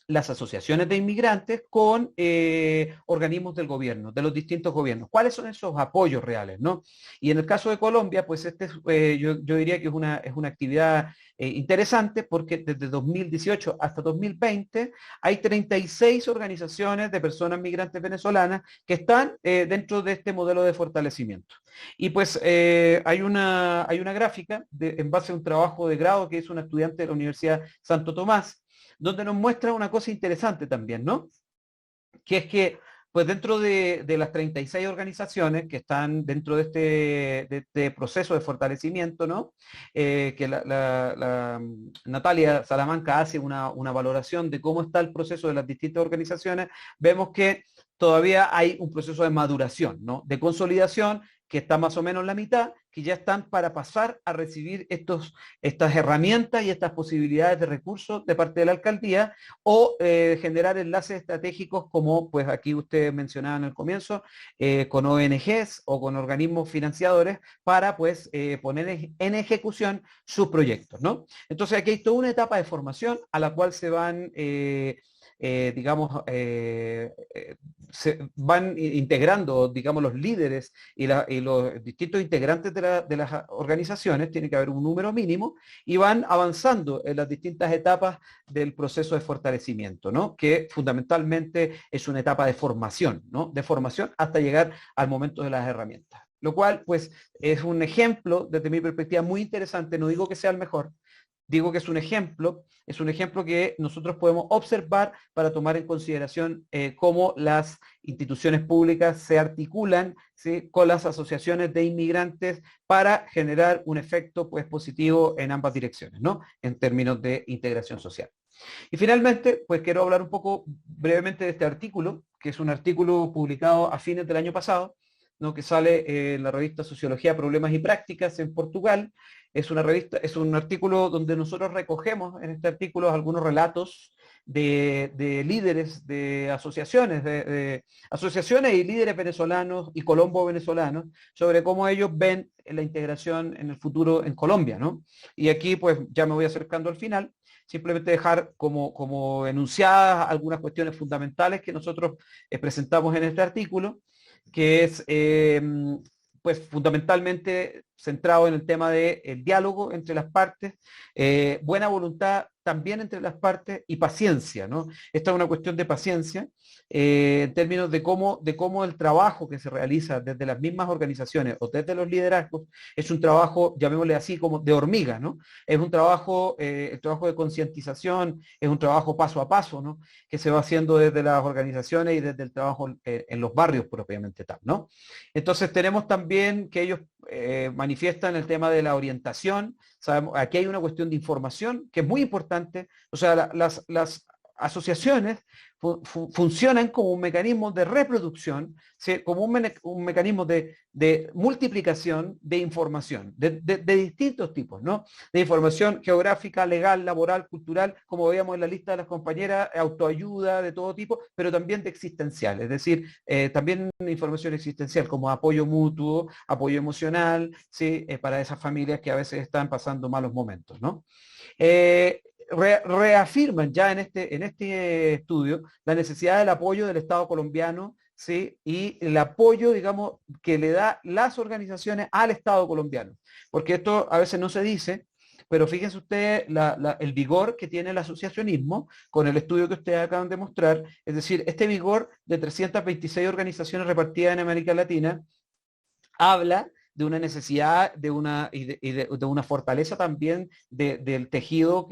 las asociaciones de inmigrantes con organismos del gobierno, de los distintos gobiernos. ¿Cuáles son esos apoyos reales, no? Y en el caso de Colombia, pues yo diría que es una actividad interesante porque desde 2018 hasta 2020 hay 36 organizaciones de personas migrantes venezolanas que están dentro de este modelo de fortalecimiento. Y pues hay una gráfica en base a un trabajo de grado que hizo una estudiante de la Universidad Santo Tomás, donde nos muestra una cosa interesante también, ¿no? Que es que, pues dentro de las 36 organizaciones que están dentro de este proceso de fortalecimiento, ¿no? Que la Natalia Salamanca hace una valoración de cómo está el proceso de las distintas organizaciones, vemos que todavía hay un proceso de maduración, ¿no? De consolidación, que está más o menos en la mitad, que ya están para pasar a recibir estas herramientas y estas posibilidades de recursos de parte de la alcaldía o generar enlaces estratégicos como pues aquí ustedes mencionaban al comienzo, con ONGs o con organismos financiadores para pues poner en ejecución sus proyectos, ¿no? Entonces aquí hay toda una etapa de formación a la cual se van se van integrando, digamos, los líderes y los distintos integrantes de las organizaciones, tiene que haber un número mínimo, y van avanzando en las distintas etapas del proceso de fortalecimiento, ¿no? Que fundamentalmente es una etapa de formación, ¿no? De formación hasta llegar al momento de las herramientas. Lo cual, pues, es un ejemplo, desde mi perspectiva, muy interesante. No digo que sea el mejor, digo que es un ejemplo que nosotros podemos observar para tomar en consideración cómo las instituciones públicas se articulan, ¿sí? Con las asociaciones de inmigrantes para generar un efecto pues, positivo en ambas direcciones, ¿no? En términos de integración social. Y finalmente, pues quiero hablar un poco brevemente de este artículo, que es un artículo publicado a fines del año pasado, ¿no? Que sale en la revista Sociología, Problemas y Prácticas en Portugal. Es una revista, es un artículo donde nosotros recogemos en este artículo algunos relatos de líderes de asociaciones, de asociaciones y líderes venezolanos y colombo-venezolanos sobre cómo ellos ven la integración en el futuro en Colombia, ¿no? Y aquí pues ya me voy acercando al final, simplemente dejar como enunciadas algunas cuestiones fundamentales que nosotros presentamos en este artículo, que es pues fundamentalmente centrado en el tema del diálogo entre las partes, buena voluntad también entre las partes y paciencia, ¿no? Esta es una cuestión de paciencia en términos de cómo el trabajo que se realiza desde las mismas organizaciones o desde los liderazgos es un trabajo, llamémosle así, como de hormiga, ¿no? Es un trabajo, el trabajo de concientización, es un trabajo paso a paso, ¿no? Que se va haciendo desde las organizaciones y desde el trabajo en los barrios propiamente tal, ¿no? Entonces tenemos también que ellos manifiestan el tema de la orientación. Sabemos, aquí hay una cuestión de información que es muy importante. O sea, las asociaciones funcionan como un mecanismo de reproducción, ¿sí? Como un mecanismo de multiplicación de información, de distintos tipos, ¿no? De información geográfica, legal, laboral, cultural, como veíamos en la lista de las compañeras, autoayuda de todo tipo, pero también de existencial, es decir, también información existencial como apoyo mutuo, apoyo emocional, ¿sí? Para esas familias que a veces están pasando malos momentos, ¿no? Reafirman ya en este estudio la necesidad del apoyo del Estado colombiano, ¿sí? Y el apoyo, digamos, que le da las organizaciones al Estado colombiano. Porque esto a veces no se dice, pero fíjense ustedes el vigor que tiene el asociacionismo con el estudio que ustedes acaban de mostrar. Es decir, este vigor de 326 organizaciones repartidas en América Latina habla de una necesidad de una fortaleza también del tejido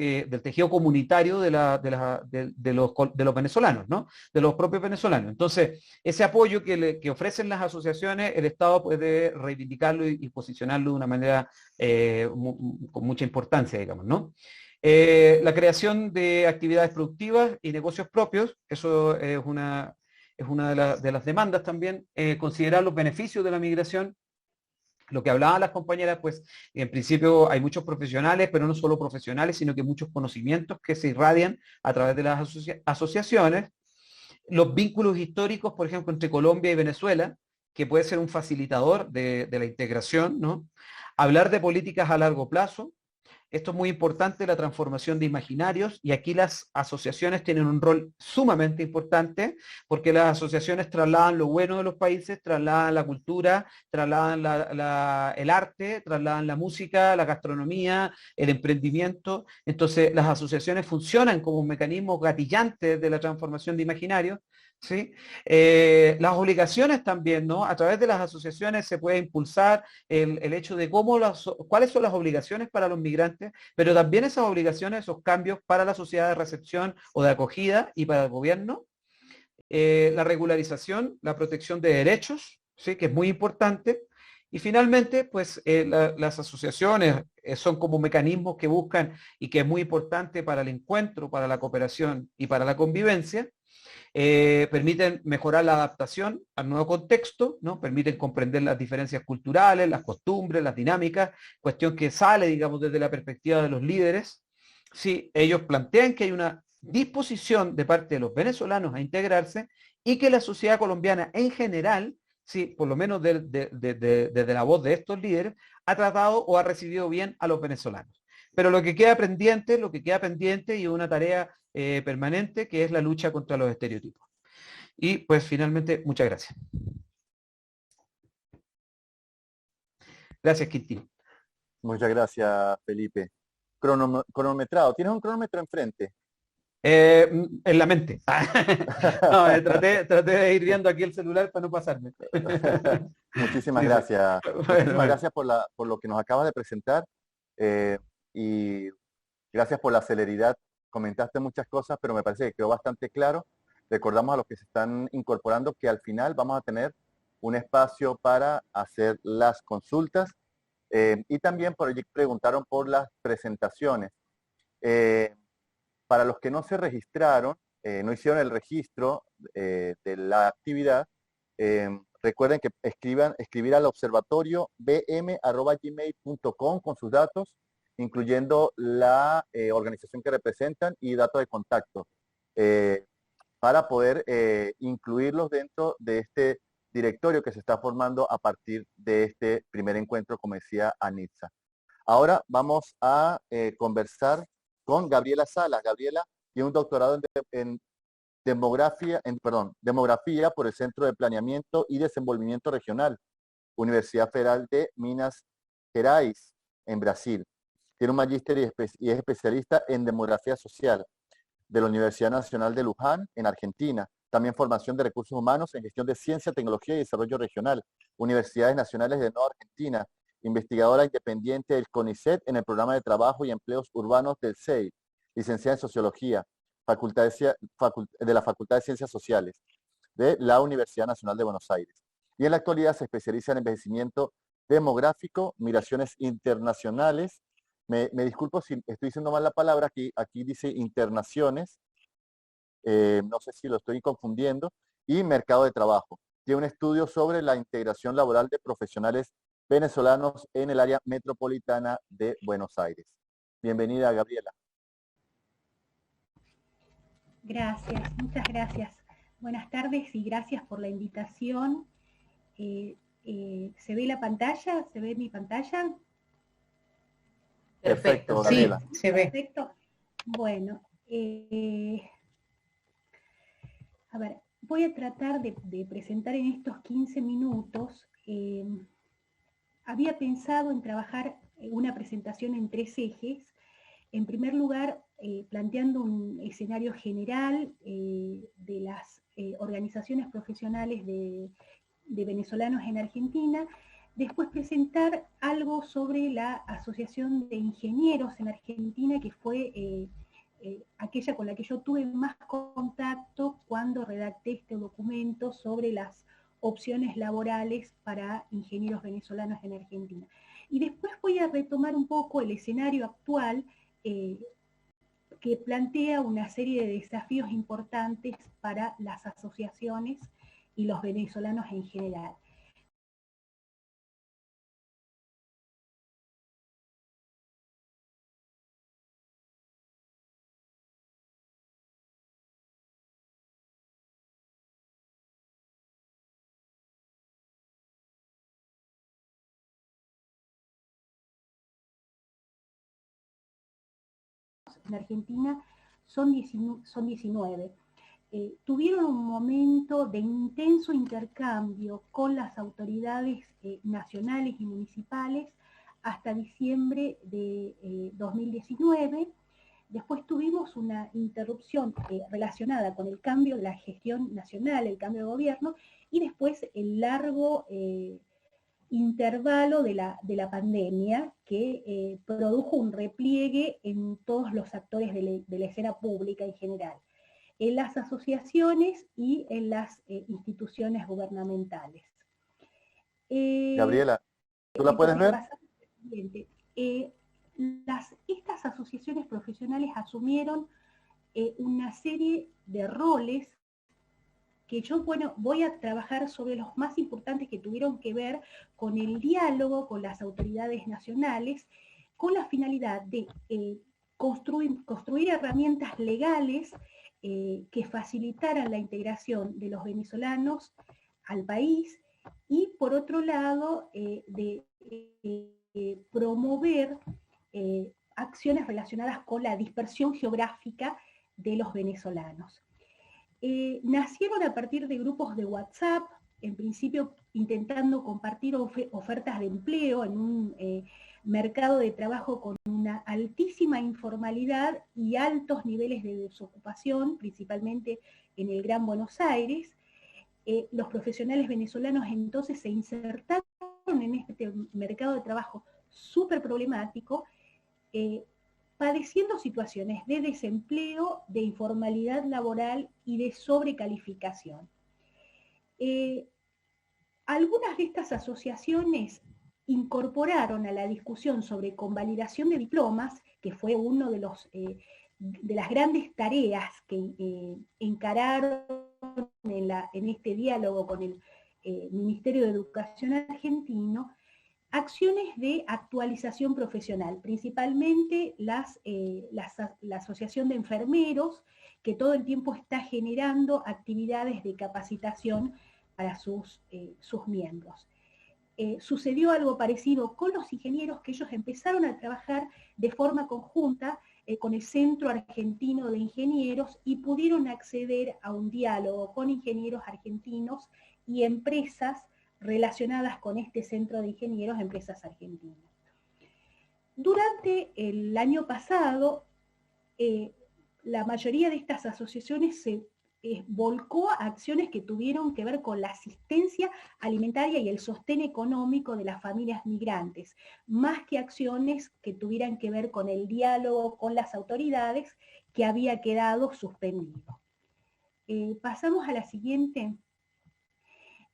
comunitario de los venezolanos, ¿no? De los propios venezolanos. Entonces, ese apoyo que ofrecen las asociaciones, el Estado puede reivindicarlo y posicionarlo de una manera con mucha importancia, digamos, ¿no? La creación de actividades productivas y negocios propios, eso es una de las demandas también, considerar los beneficios de la migración. Lo que hablaban las compañeras, pues en principio hay muchos profesionales, pero no solo profesionales, sino que muchos conocimientos que se irradian a través de las asociaciones. Los vínculos históricos, por ejemplo, entre Colombia y Venezuela, que puede ser un facilitador de la integración, ¿no? Hablar de políticas a largo plazo. Esto es muy importante, la transformación de imaginarios, y aquí las asociaciones tienen un rol sumamente importante, porque las asociaciones trasladan lo bueno de los países, trasladan la cultura, trasladan el arte, trasladan la música, la gastronomía, el emprendimiento. Entonces, las asociaciones funcionan como un mecanismo gatillante de la transformación de imaginarios, ¿sí? Las obligaciones también, ¿no? A través de las asociaciones se puede impulsar el hecho de cuáles son las obligaciones para los migrantes, pero también esas obligaciones, esos cambios para la sociedad de recepción o de acogida y para el gobierno. La regularización, la protección de derechos, ¿sí? Que es muy importante. Y finalmente, pues las asociaciones son como mecanismos que buscan y que es muy importante para el encuentro, para la cooperación y para la convivencia. Permiten mejorar la adaptación al nuevo contexto, ¿no? Permiten comprender las diferencias culturales, las costumbres, las dinámicas, cuestión que sale, digamos, desde la perspectiva de los líderes. Sí, ellos plantean que hay una disposición de parte de los venezolanos a integrarse y que la sociedad colombiana en general, sí, por lo menos desde la voz de estos líderes, ha tratado o ha recibido bien a los venezolanos. Pero lo que queda pendiente y una tarea permanente, que es la lucha contra los estereotipos. Y pues finalmente, muchas gracias. Gracias, Quintín. Muchas gracias, Felipe. Cronometrado. ¿Tienes un cronómetro enfrente? En la mente. No, traté de ir viendo aquí el celular para no pasarme. Muchísimas Sí, sí. gracias. Bueno, Muchísimas bueno. gracias por lo que nos acabas de presentar. Y gracias por la celeridad. Comentaste muchas cosas, pero me parece que quedó bastante claro. Recordamos a los que se están incorporando que al final vamos a tener un espacio para hacer las consultas. Y también por allí preguntaron por las presentaciones. Para los que no se registraron, no hicieron el registro de la actividad, recuerden que escribir al observatorio bm@gmail.com con sus datos, incluyendo la organización que representan y datos de contacto, para poder incluirlos dentro de este directorio que se está formando a partir de este primer encuentro, como decía Anitza. Ahora vamos a conversar con Gabriela Salas. Gabriela tiene un doctorado en demografía por el Centro de Planeamiento y Desenvolvimiento Regional, Universidad Federal de Minas Gerais, en Brasil. Tiene un magíster y es especialista en demografía social de la Universidad Nacional de Luján, en Argentina. También formación de recursos humanos en gestión de ciencia, tecnología y desarrollo regional, Universidades Nacionales de Nueva Argentina, investigadora independiente del CONICET en el programa de trabajo y empleos urbanos del CEI, licenciada en Sociología, de la Facultad de Ciencias Sociales de la Universidad Nacional de Buenos Aires. Y en la actualidad se especializa en envejecimiento demográfico, migraciones internacionales. Me disculpo si estoy diciendo mal la palabra, aquí dice internaciones, no sé si lo estoy confundiendo, y mercado de trabajo. Tiene un estudio sobre la integración laboral de profesionales venezolanos en el área metropolitana de Buenos Aires. Bienvenida, Gabriela. Gracias, muchas gracias. Buenas tardes y gracias por la invitación. ¿Se ve la pantalla? ¿Se ve mi pantalla? Perfecto, Gabriela. Sí, se ve. Perfecto. Bueno, a ver, voy a tratar de presentar en estos 15 minutos. Había pensado en trabajar una presentación en 3 ejes. En primer lugar, planteando un escenario general de las organizaciones profesionales de venezolanos en Argentina. Después presentar algo sobre la Asociación de Ingenieros en Argentina, que fue aquella con la que yo tuve más contacto cuando redacté este documento sobre las opciones laborales para ingenieros venezolanos en Argentina. Y después voy a retomar un poco el escenario actual, que plantea una serie de desafíos importantes para las asociaciones y los venezolanos en general. En Argentina son 19. Tuvieron un momento de intenso intercambio con las autoridades nacionales y municipales hasta diciembre de 2019. Después tuvimos una interrupción relacionada con el cambio de la gestión nacional, el cambio de gobierno, y después el largo intervalo de la pandemia que produjo un repliegue en todos los actores de la escena pública en general, en las asociaciones y en las instituciones gubernamentales. Gabriela, ¿tú la puedes ver? Estas asociaciones profesionales asumieron una serie de roles que yo, bueno, voy a trabajar sobre los más importantes que tuvieron que ver con el diálogo con las autoridades nacionales, con la finalidad de construir herramientas legales que facilitaran la integración de los venezolanos al país, y por otro lado, de promover acciones relacionadas con la dispersión geográfica de los venezolanos. Nacieron a partir de grupos de WhatsApp, en principio intentando compartir ofertas de empleo en un mercado de trabajo con una altísima informalidad y altos niveles de desocupación, principalmente en el Gran Buenos Aires. Los profesionales venezolanos entonces se insertaron en este mercado de trabajo súper problemático, padeciendo situaciones de desempleo, de informalidad laboral y de sobrecalificación. Algunas de estas asociaciones incorporaron a la discusión sobre convalidación de diplomas, que fue uno de los las grandes tareas que encararon en este diálogo con el Ministerio de Educación argentino, acciones de actualización profesional, principalmente la Asociación de Enfermeros, que todo el tiempo está generando actividades de capacitación para sus miembros. Sucedió algo parecido con los ingenieros, que ellos empezaron a trabajar de forma conjunta con el Centro Argentino de Ingenieros y pudieron acceder a un diálogo con ingenieros argentinos y empresas relacionadas con este centro de ingenieros, empresas argentinas. Durante el año pasado, la mayoría de estas asociaciones se volcó a acciones que tuvieron que ver con la asistencia alimentaria y el sostén económico de las familias migrantes, más que acciones que tuvieran que ver con el diálogo con las autoridades, que había quedado suspendido. Pasamos a la siguiente.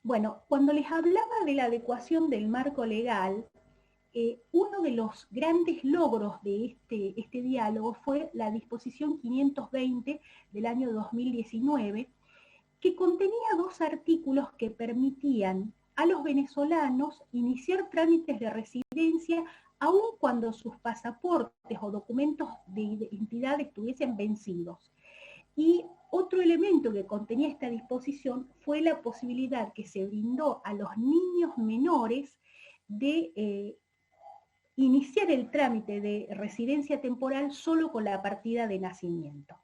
Bueno, cuando les hablaba de la adecuación del marco legal, uno de los grandes logros de este diálogo fue la disposición 520 del año 2019, que contenía 2 artículos que permitían a los venezolanos iniciar trámites de residencia aun cuando sus pasaportes o documentos de identidad estuviesen vencidos. Y otro elemento que contenía esta disposición fue la posibilidad que se brindó a los niños menores de iniciar el trámite de residencia temporal solo con la partida de nacimiento.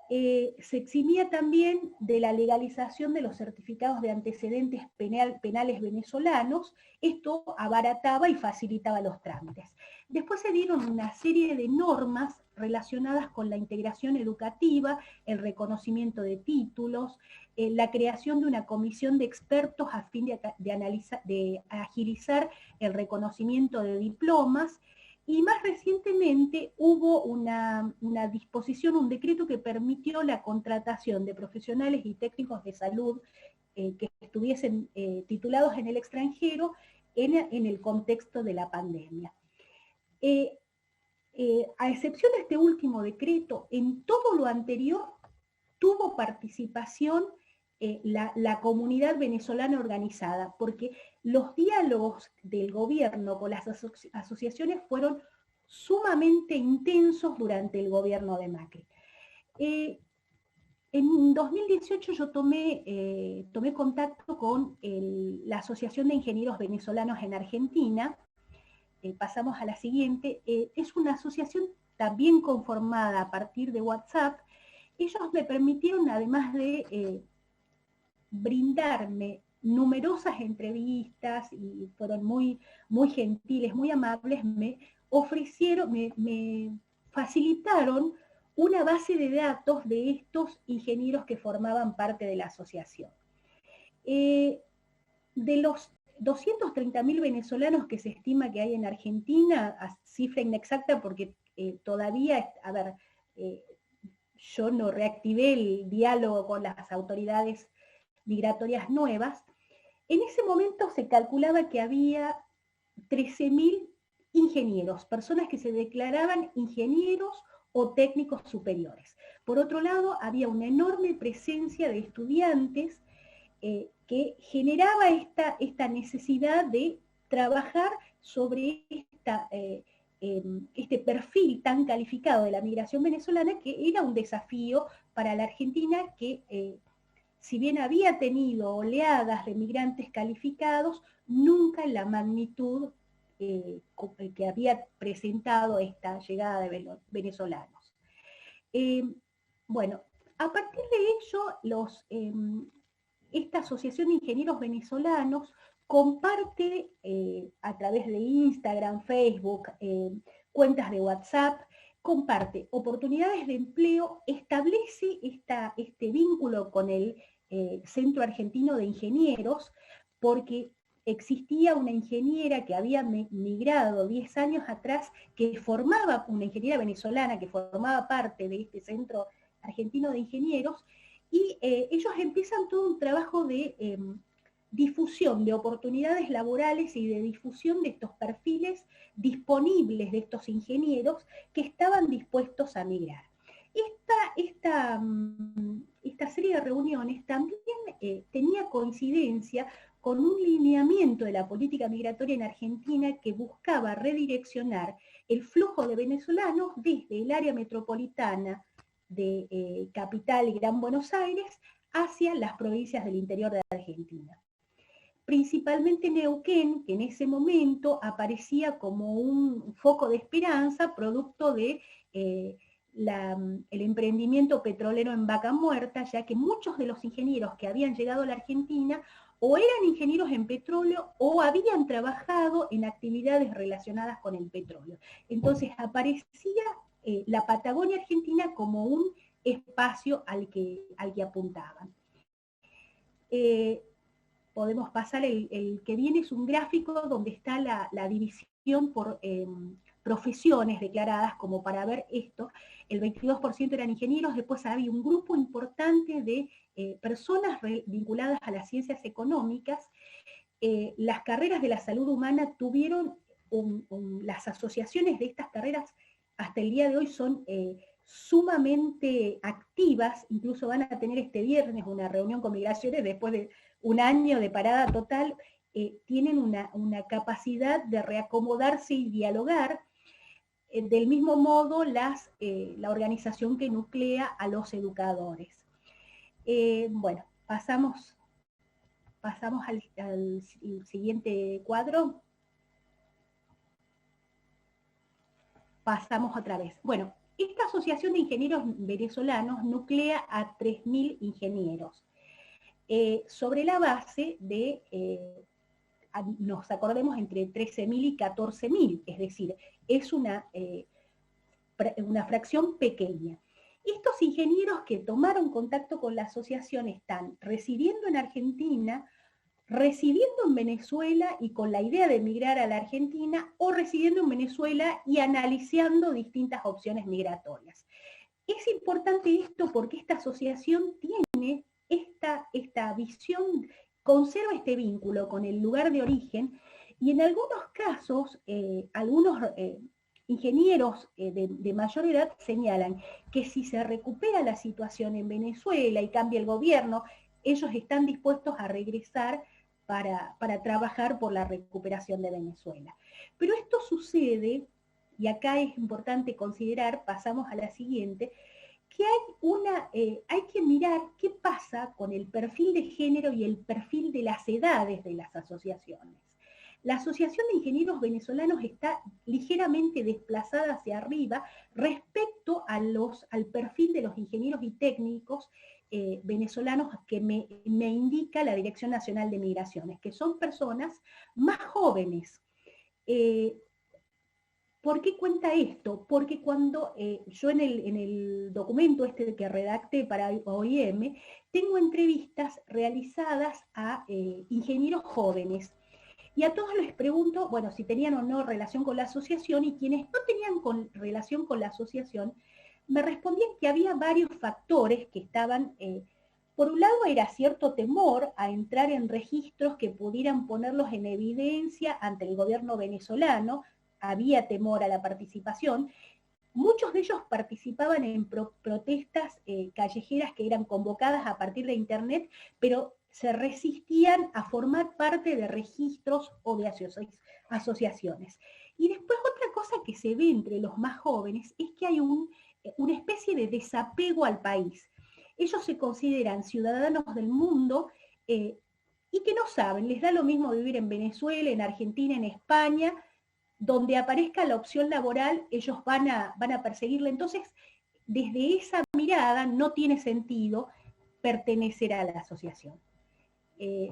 Se eximía también de la legalización de los certificados de antecedentes penales venezolanos. Esto abarataba y facilitaba los trámites. Después se dieron una serie de normas relacionadas con la integración educativa, el reconocimiento de títulos, la creación de una comisión de expertos a fin de agilizar el reconocimiento de diplomas, y más recientemente hubo una disposición, un decreto que permitió la contratación de profesionales y técnicos de salud que estuviesen titulados en el extranjero en el contexto de la pandemia. A excepción de este último decreto, en todo lo anterior tuvo participación la comunidad venezolana organizada, porque los diálogos del gobierno con las asociaciones fueron sumamente intensos durante el gobierno de Macri. En 2018 yo tomé contacto con la Asociación de Ingenieros Venezolanos en Argentina. Pasamos a la siguiente. Es una asociación también conformada a partir de WhatsApp. Ellos me permitieron, además de brindarme numerosas entrevistas, y fueron muy, muy gentiles, muy amables, me facilitaron una base de datos de estos ingenieros que formaban parte de la asociación. De los 230.000 venezolanos que se estima que hay en Argentina, cifra inexacta porque todavía, yo no reactivé el diálogo con las autoridades migratorias nuevas, en ese momento se calculaba que había 13.000 ingenieros, personas que se declaraban ingenieros o técnicos superiores. Por otro lado, había una enorme presencia de estudiantes que generaba esta necesidad de trabajar sobre este perfil tan calificado de la migración venezolana, que era un desafío para la Argentina, que si bien había tenido oleadas de migrantes calificados, nunca en la magnitud que había presentado esta llegada de venezolanos. Bueno, a partir de ello, esta Asociación de Ingenieros Venezolanos comparte a través de Instagram, Facebook, cuentas de WhatsApp, comparte oportunidades de empleo, establece este vínculo con el Centro Argentino de Ingenieros, porque existía una ingeniera que había migrado 10 años atrás, una ingeniera venezolana que formaba parte de este Centro Argentino de Ingenieros, y ellos empiezan todo un trabajo de difusión de oportunidades laborales y de difusión de estos perfiles disponibles de estos ingenieros que estaban dispuestos a migrar. Esta serie de reuniones también tenía coincidencia con un lineamiento de la política migratoria en Argentina que buscaba redireccionar el flujo de venezolanos desde el área metropolitana de Capital y Gran Buenos Aires hacia las provincias del interior de Argentina. Principalmente Neuquén, que en ese momento aparecía como un foco de esperanza, producto de el emprendimiento petrolero en Vaca Muerta, ya que muchos de los ingenieros que habían llegado a la Argentina o eran ingenieros en petróleo o habían trabajado en actividades relacionadas con el petróleo. Entonces aparecía la Patagonia Argentina como un espacio al que apuntaban. Podemos pasar, el que viene es un gráfico donde está la división por profesiones declaradas, como para ver esto. El 22% eran ingenieros, después había un grupo importante de personas vinculadas a las ciencias económicas. Las carreras de la salud humana tuvieron, las asociaciones de estas carreras hasta el día de hoy son sumamente activas, incluso van a tener este viernes una reunión con migraciones después de un año de parada total, tienen una capacidad de reacomodarse y dialogar. Del mismo modo, la organización que nuclea a los educadores. Bueno, pasamos al siguiente cuadro. Pasamos otra vez. Bueno, esta Asociación de Ingenieros Venezolanos nuclea a 3.000 ingenieros, sobre la base de, nos acordemos, entre 13.000 y 14.000, es decir, es una fracción pequeña. Estos ingenieros que tomaron contacto con la asociación están residiendo en Argentina, residiendo en Venezuela y con la idea de emigrar a la Argentina, o residiendo en Venezuela y analizando distintas opciones migratorias. Es importante esto porque esta asociación tiene esta visión, conserva este vínculo con el lugar de origen, y en algunos casos, algunos ingenieros de mayor edad señalan que si se recupera la situación en Venezuela y cambia el gobierno, ellos están dispuestos a regresar para trabajar por la recuperación de Venezuela. Pero esto sucede, y acá es importante considerar, pasamos a la siguiente, que hay que mirar qué pasa con el perfil de género y el perfil de las edades de las asociaciones. La Asociación de Ingenieros Venezolanos está ligeramente desplazada hacia arriba respecto al perfil de los ingenieros y técnicos venezolanos que me indica la Dirección Nacional de Migraciones, que son personas más jóvenes. ¿Por qué cuenta esto? Porque cuando yo en el documento este que redacté para OIM, tengo entrevistas realizadas a ingenieros jóvenes, y a todos les pregunto, bueno, si tenían o no relación con la asociación, y quienes no tenían relación con la asociación, me respondían que había varios factores que estaban, por un lado era cierto temor a entrar en registros que pudieran ponerlos en evidencia ante el gobierno venezolano, había temor a la participación. Muchos de ellos participaban en protestas callejeras que eran convocadas a partir de internet, pero se resistían a formar parte de registros o de asociaciones. Y después otra cosa que se ve entre los más jóvenes es que hay una especie de desapego al país. Ellos se consideran ciudadanos del mundo y que no saben, les da lo mismo vivir en Venezuela, en Argentina, en España, donde aparezca la opción laboral, ellos van a perseguirla. Entonces, desde esa mirada no tiene sentido pertenecer a la asociación.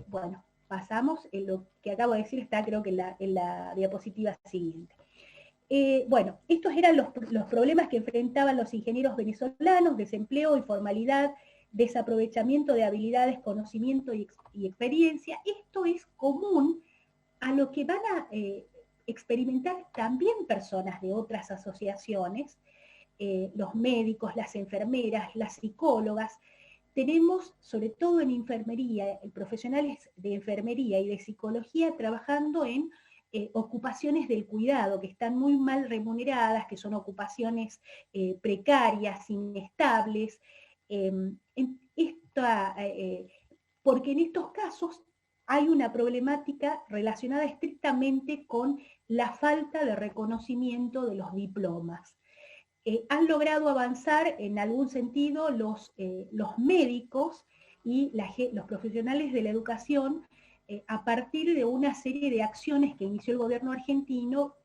Bueno, pasamos, lo que acabo de decir está creo que en la diapositiva siguiente. Bueno, estos eran los problemas que enfrentaban los ingenieros venezolanos: desempleo, informalidad, desaprovechamiento de habilidades, conocimiento y experiencia. Esto es común a lo que van a experimentar también personas de otras asociaciones, los médicos, las enfermeras, las psicólogas. tenemos, sobre todo en enfermería, profesionales de enfermería y de psicología trabajando en ocupaciones del cuidado, que están muy mal remuneradas, que son ocupaciones precarias, inestables, porque en estos casos hay una problemática relacionada estrictamente con la falta de reconocimiento de los diplomas. Han logrado avanzar en algún sentido los médicos y los profesionales de la educación a partir de una serie de acciones que inició el gobierno argentino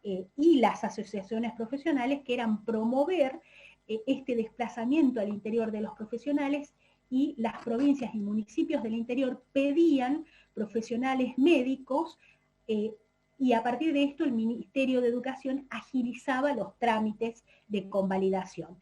y las asociaciones profesionales, que eran promover este desplazamiento al interior de los profesionales, y las provincias y municipios del interior pedían profesionales médicos, y a partir de esto el Ministerio de Educación agilizaba los trámites de convalidación.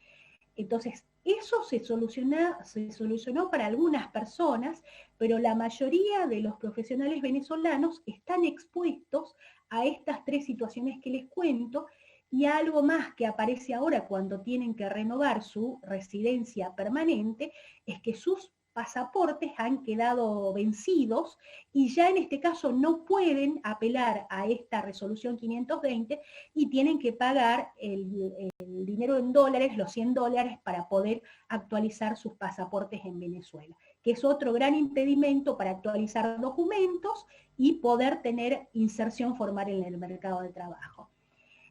Entonces, eso se solucionó para algunas personas, pero la mayoría de los profesionales venezolanos están expuestos a estas tres situaciones que les cuento, y algo más que aparece ahora cuando tienen que renovar su residencia permanente, es que sus pasaportes han quedado vencidos y ya en este caso no pueden apelar a esta resolución 520 y tienen que pagar el dinero en dólares, los $100, para poder actualizar sus pasaportes en Venezuela, que es otro gran impedimento para actualizar documentos y poder tener inserción formal en el mercado de trabajo.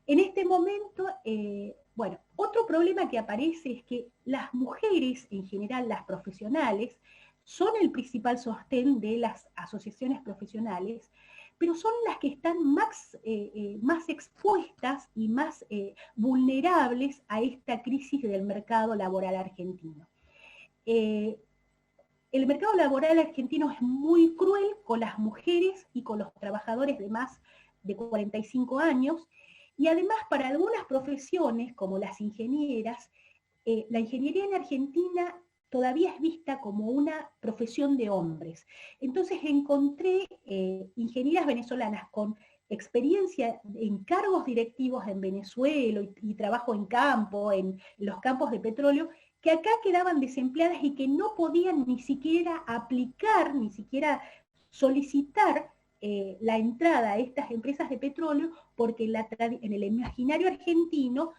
En este momento, bueno, otro problema que aparece es que las mujeres, en general las profesionales, son el principal sostén de las asociaciones profesionales, pero son las que están más expuestas y más vulnerables a esta crisis del mercado laboral argentino. El mercado laboral argentino es muy cruel con las mujeres y con los trabajadores de más de 45 años, y además para algunas profesiones, como las ingenieras, la ingeniería en Argentina todavía es vista como una profesión de hombres. Entonces encontré ingenieras venezolanas con experiencia en cargos directivos en Venezuela y trabajo en campo, en los campos de petróleo, que acá quedaban desempleadas y que no podían ni siquiera aplicar, ni siquiera solicitar la entrada a estas empresas de petróleo, porque en el imaginario argentino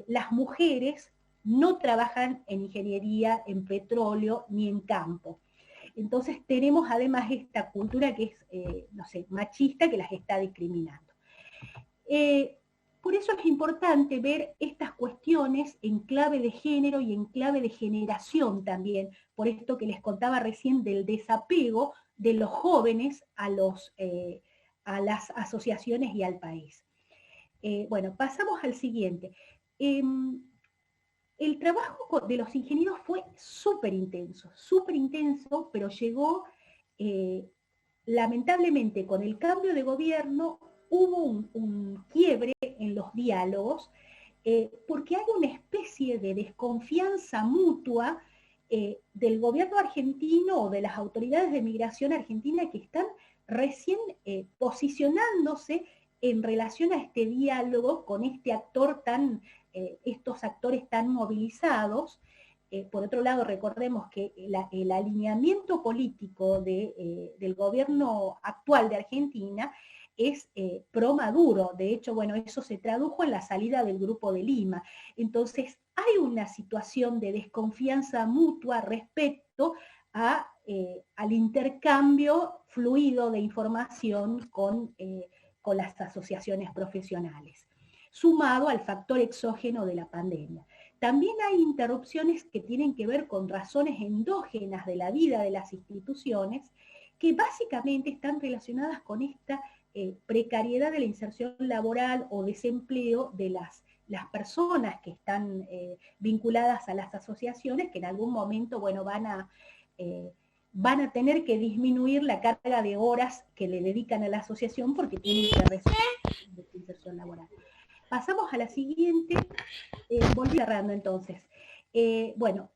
las mujeres no trabajan en ingeniería, en petróleo, ni en campo. Entonces tenemos además esta cultura que es, no sé, machista, que las está discriminando. Por eso es importante ver estas cuestiones en clave de género y en clave de generación también, por esto que les contaba recién del desapego de los jóvenes a las asociaciones y al país. Bueno, pasamos al siguiente. El trabajo de los ingenieros fue súper intenso, pero llegó, lamentablemente, con el cambio de gobierno, hubo un quiebre en los diálogos, porque hay una especie de desconfianza mutua del gobierno argentino o de las autoridades de migración argentina, que están recién posicionándose en relación a este diálogo con este actor estos actores tan movilizados. Por otro lado, recordemos que el alineamiento político del gobierno actual de Argentina es pro Maduro. De hecho, bueno, eso se tradujo en la salida del Grupo de Lima. Entonces, hay una situación de desconfianza mutua respecto al intercambio fluido de información con las asociaciones profesionales, sumado al factor exógeno de la pandemia. También hay interrupciones que tienen que ver con razones endógenas de la vida de las instituciones, que básicamente están relacionadas con esta precariedad de la inserción laboral o desempleo de las personas que están vinculadas a las asociaciones, que en algún momento, bueno, van a tener que disminuir la carga de horas que le dedican a la asociación porque tienen que resolver la inserción laboral. Pasamos a la siguiente, volví cerrando entonces. Bueno,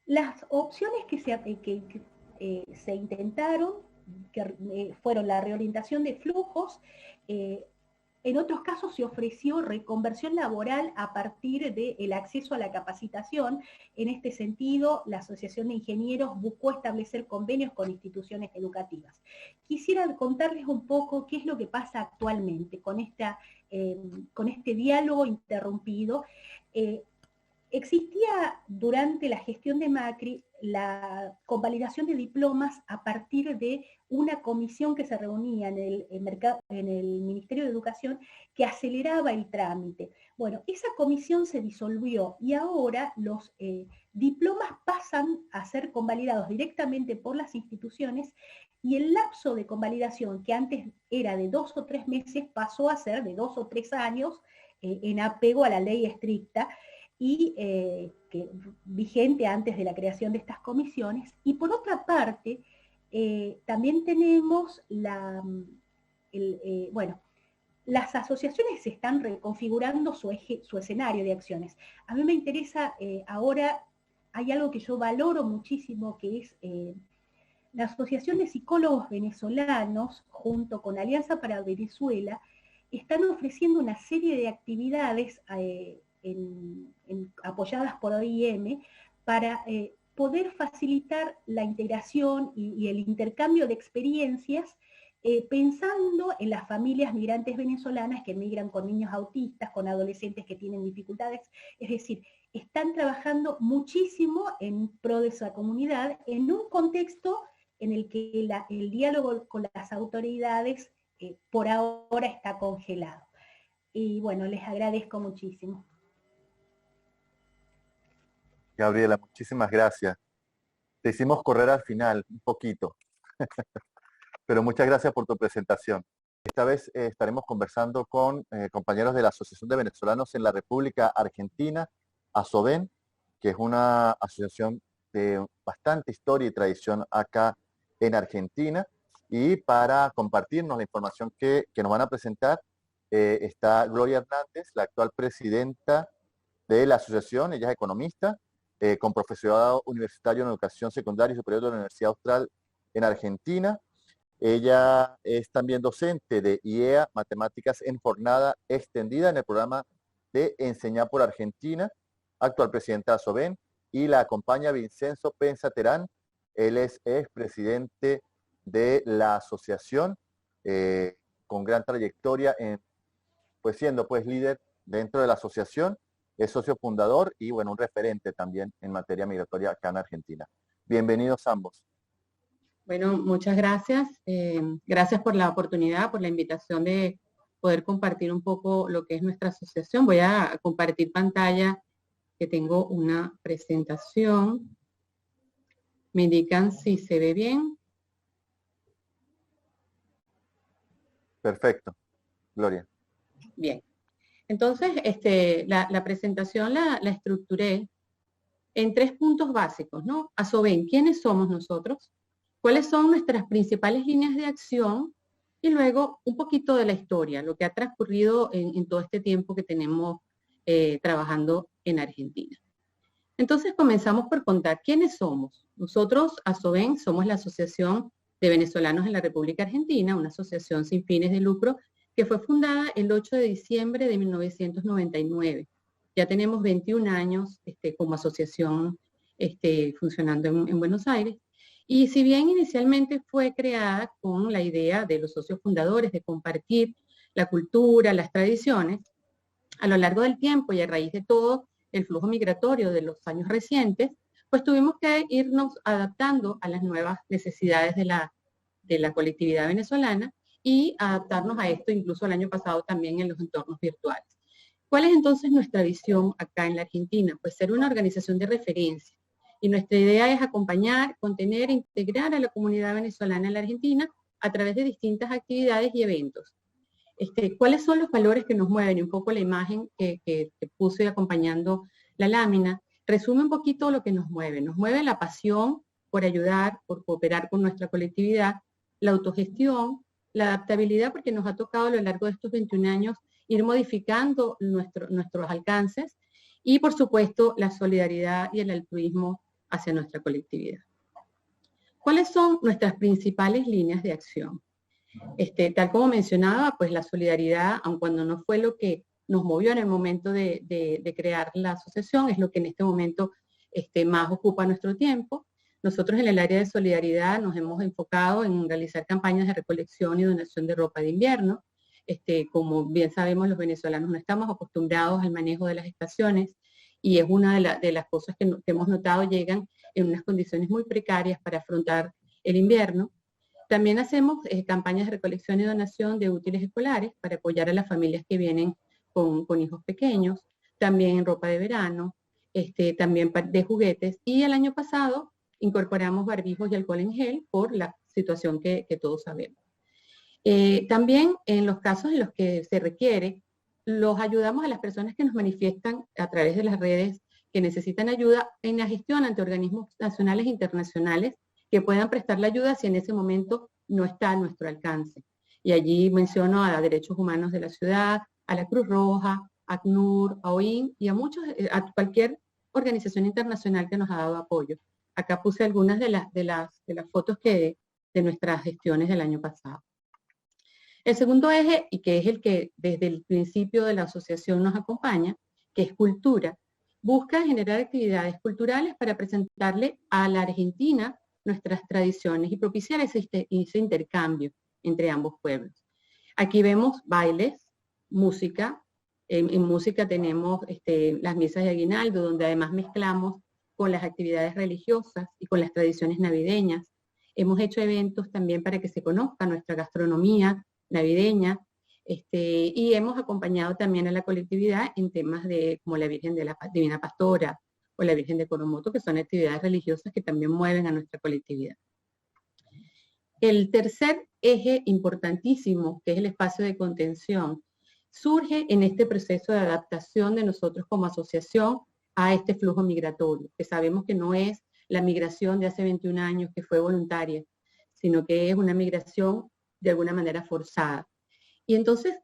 las opciones que se intentaron, que fueron la reorientación de flujos, En otros casos se ofreció reconversión laboral a partir del acceso a la capacitación. En este sentido, la Asociación de Ingenieros buscó establecer convenios con instituciones educativas. Quisiera contarles un poco qué es lo que pasa actualmente con este diálogo interrumpido. Existía durante la gestión de Macri la convalidación de diplomas a partir de una comisión que se reunía en el Ministerio de Educación que aceleraba el trámite. Bueno, esa comisión se disolvió y ahora los diplomas pasan a ser convalidados directamente por las instituciones y el lapso de convalidación, que antes era de 2 o 3 meses, pasó a ser de 2 o 3 años en apego a la ley estricta, y que, vigente antes de la creación de estas comisiones. Y por otra parte, también tenemos las asociaciones se están reconfigurando su escenario de acciones. A mí me interesa, ahora hay algo que yo valoro muchísimo, que es la Asociación de Psicólogos Venezolanos, junto con Alianza para Venezuela, están ofreciendo una serie de actividades apoyadas por OIM para poder facilitar la integración y el intercambio de experiencias, pensando en las familias migrantes venezolanas que migran con niños autistas, con adolescentes que tienen dificultades. Es decir, están trabajando muchísimo en pro de esa comunidad en un contexto en el que el diálogo con las autoridades por ahora está congelado. Y bueno, les agradezco muchísimo. Gabriela, muchísimas gracias. Te hicimos correr al final, un poquito, pero muchas gracias por tu presentación. Esta vez estaremos conversando con compañeros de la Asociación de Venezolanos en la República Argentina, ASOVEN, que es una asociación de bastante historia y tradición acá en Argentina. Y para compartirnos la información que nos van a presentar, está Gloria Hernández, la actual presidenta de la asociación. Ella es economista, con profesorado universitario en educación secundaria y superior de la Universidad Austral en Argentina. Ella es también docente de IEA, Matemáticas en Jornada Extendida, en el programa de Enseñar por Argentina, actual presidenta de ASOVEN, y la acompaña Vincenzo Penza Terán. Él es expresidente de la asociación, con gran trayectoria, siendo líder dentro de la asociación. Es socio fundador y, bueno, un referente también en materia migratoria acá en Argentina. Bienvenidos ambos. Bueno, muchas gracias. Gracias por la oportunidad, por la invitación de poder compartir un poco lo que es nuestra asociación. Voy a compartir pantalla, que tengo una presentación. Me indican si se ve bien. Perfecto. Gloria. Bien. Entonces, la presentación la estructuré en 3 puntos básicos, ¿no? ASOVEN, ¿quiénes somos nosotros? ¿Cuáles son nuestras principales líneas de acción? Y luego un poquito de la historia, lo que ha transcurrido en todo este tiempo que tenemos trabajando en Argentina. Entonces comenzamos por contar quiénes somos. Nosotros, ASOVEN, somos la Asociación de Venezolanos en la República Argentina, una asociación sin fines de lucro que fue fundada el 8 de diciembre de 1999. Ya tenemos 21 años como asociación funcionando en Buenos Aires. Y si bien inicialmente fue creada con la idea de los socios fundadores de compartir la cultura, las tradiciones, a lo largo del tiempo y a raíz de todo el flujo migratorio de los años recientes, pues tuvimos que irnos adaptando a las nuevas necesidades de la colectividad venezolana y adaptarnos a esto incluso el año pasado también en los entornos virtuales. ¿Cuál es entonces nuestra visión acá en la Argentina? Pues ser una organización de referencia. Y nuestra idea es acompañar, contener e integrar a la comunidad venezolana en la Argentina a través de distintas actividades y eventos. ¿Cuáles son los valores que nos mueven? Y un poco la imagen que puse acompañando la lámina resume un poquito lo que nos mueve. Nos mueve la pasión por ayudar, por cooperar con nuestra colectividad, la autogestión, la adaptabilidad, porque nos ha tocado a lo largo de estos 21 años ir modificando nuestros alcances, y por supuesto la solidaridad y el altruismo hacia nuestra colectividad. ¿Cuáles son nuestras principales líneas de acción? Tal como mencionaba, pues la solidaridad, aun cuando no fue lo que nos movió en el momento de crear la asociación, es lo que en este momento más ocupa nuestro tiempo. Nosotros en el área de solidaridad nos hemos enfocado en realizar campañas de recolección y donación de ropa de invierno. Como bien sabemos, los venezolanos no estamos acostumbrados al manejo de las estaciones y es una de las cosas que hemos notado, llegan en unas condiciones muy precarias para afrontar el invierno. También hacemos campañas de recolección y donación de útiles escolares para apoyar a las familias que vienen con hijos pequeños, también ropa de verano, también de juguetes, y el año pasado incorporamos barbijos y alcohol en gel por la situación que todos sabemos. También en los casos en los que se requiere, los ayudamos a las personas que nos manifiestan a través de las redes que necesitan ayuda en la gestión ante organismos nacionales e internacionales que puedan prestar la ayuda si en ese momento no está a nuestro alcance. Y allí menciono a Derechos Humanos de la Ciudad, a la Cruz Roja, a ACNUR, a OIM y a cualquier organización internacional que nos ha dado apoyo. Acá puse algunas de las fotos de nuestras gestiones del año pasado. El segundo eje, y que es el que desde el principio de la asociación nos acompaña, que es cultura, busca generar actividades culturales para presentarle a la Argentina nuestras tradiciones y propiciar ese intercambio entre ambos pueblos. Aquí vemos bailes, música. En música tenemos las misas de aguinaldo, donde además mezclamos con las actividades religiosas y con las tradiciones navideñas. Hemos hecho eventos también para que se conozca nuestra gastronomía navideña, y hemos acompañado también a la colectividad en temas como la Virgen de la Divina Pastora o la Virgen de Coromoto, que son actividades religiosas que también mueven a nuestra colectividad. El tercer eje importantísimo, que es el espacio de contención, surge en este proceso de adaptación de nosotros como asociación a este flujo migratorio, que sabemos que no es la migración de hace 21 años que fue voluntaria, sino que es una migración de alguna manera forzada. Y entonces,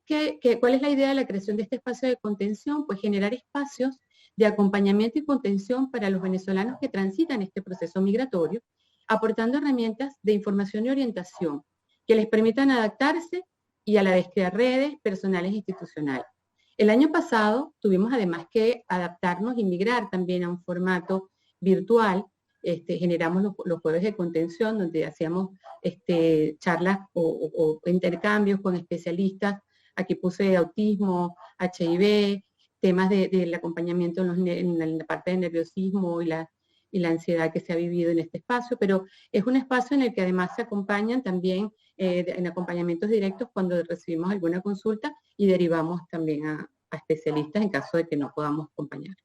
¿cuál es la idea de la creación de este espacio de contención? Pues generar espacios de acompañamiento y contención para los venezolanos que transitan este proceso migratorio, aportando herramientas de información y orientación que les permitan adaptarse y a la vez crear redes personales e institucionales. El año pasado tuvimos además que adaptarnos y migrar también a un formato virtual. Generamos los jueves de contención, donde hacíamos charlas o intercambios con especialistas. Aquí puse autismo, HIV, temas del acompañamiento en la parte de nerviosismo y la ansiedad que se ha vivido en este espacio, pero es un espacio en el que además se acompañan también en acompañamientos directos cuando recibimos alguna consulta y derivamos también a especialistas en caso de que no podamos acompañar.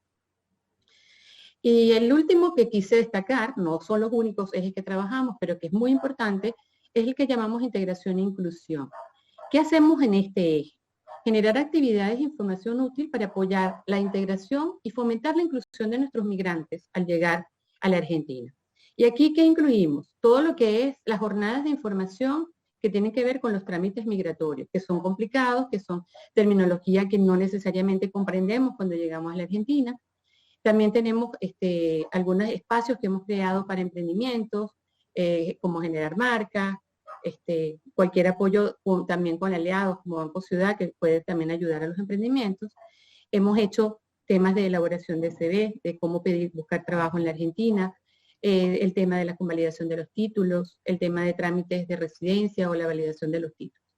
Y el último que quise destacar, no son los únicos ejes que trabajamos, pero que es muy importante, es el que llamamos integración e inclusión. ¿Qué hacemos en este eje? Generar actividades e información útil para apoyar la integración y fomentar la inclusión de nuestros migrantes al llegar a la Argentina. Y aquí, ¿qué incluimos? Todo lo que es las jornadas de información que tienen que ver con los trámites migratorios, que son complicados, que son terminología que no necesariamente comprendemos cuando llegamos a la Argentina. También tenemos algunos espacios que hemos creado para emprendimientos, como generar marcas, cualquier apoyo también con aliados como Banco Ciudad, que puede también ayudar a los emprendimientos. Hemos hecho temas de elaboración de CV, de cómo buscar trabajo en la Argentina, el tema de la convalidación de los títulos, el tema de trámites de residencia o la validación de los títulos.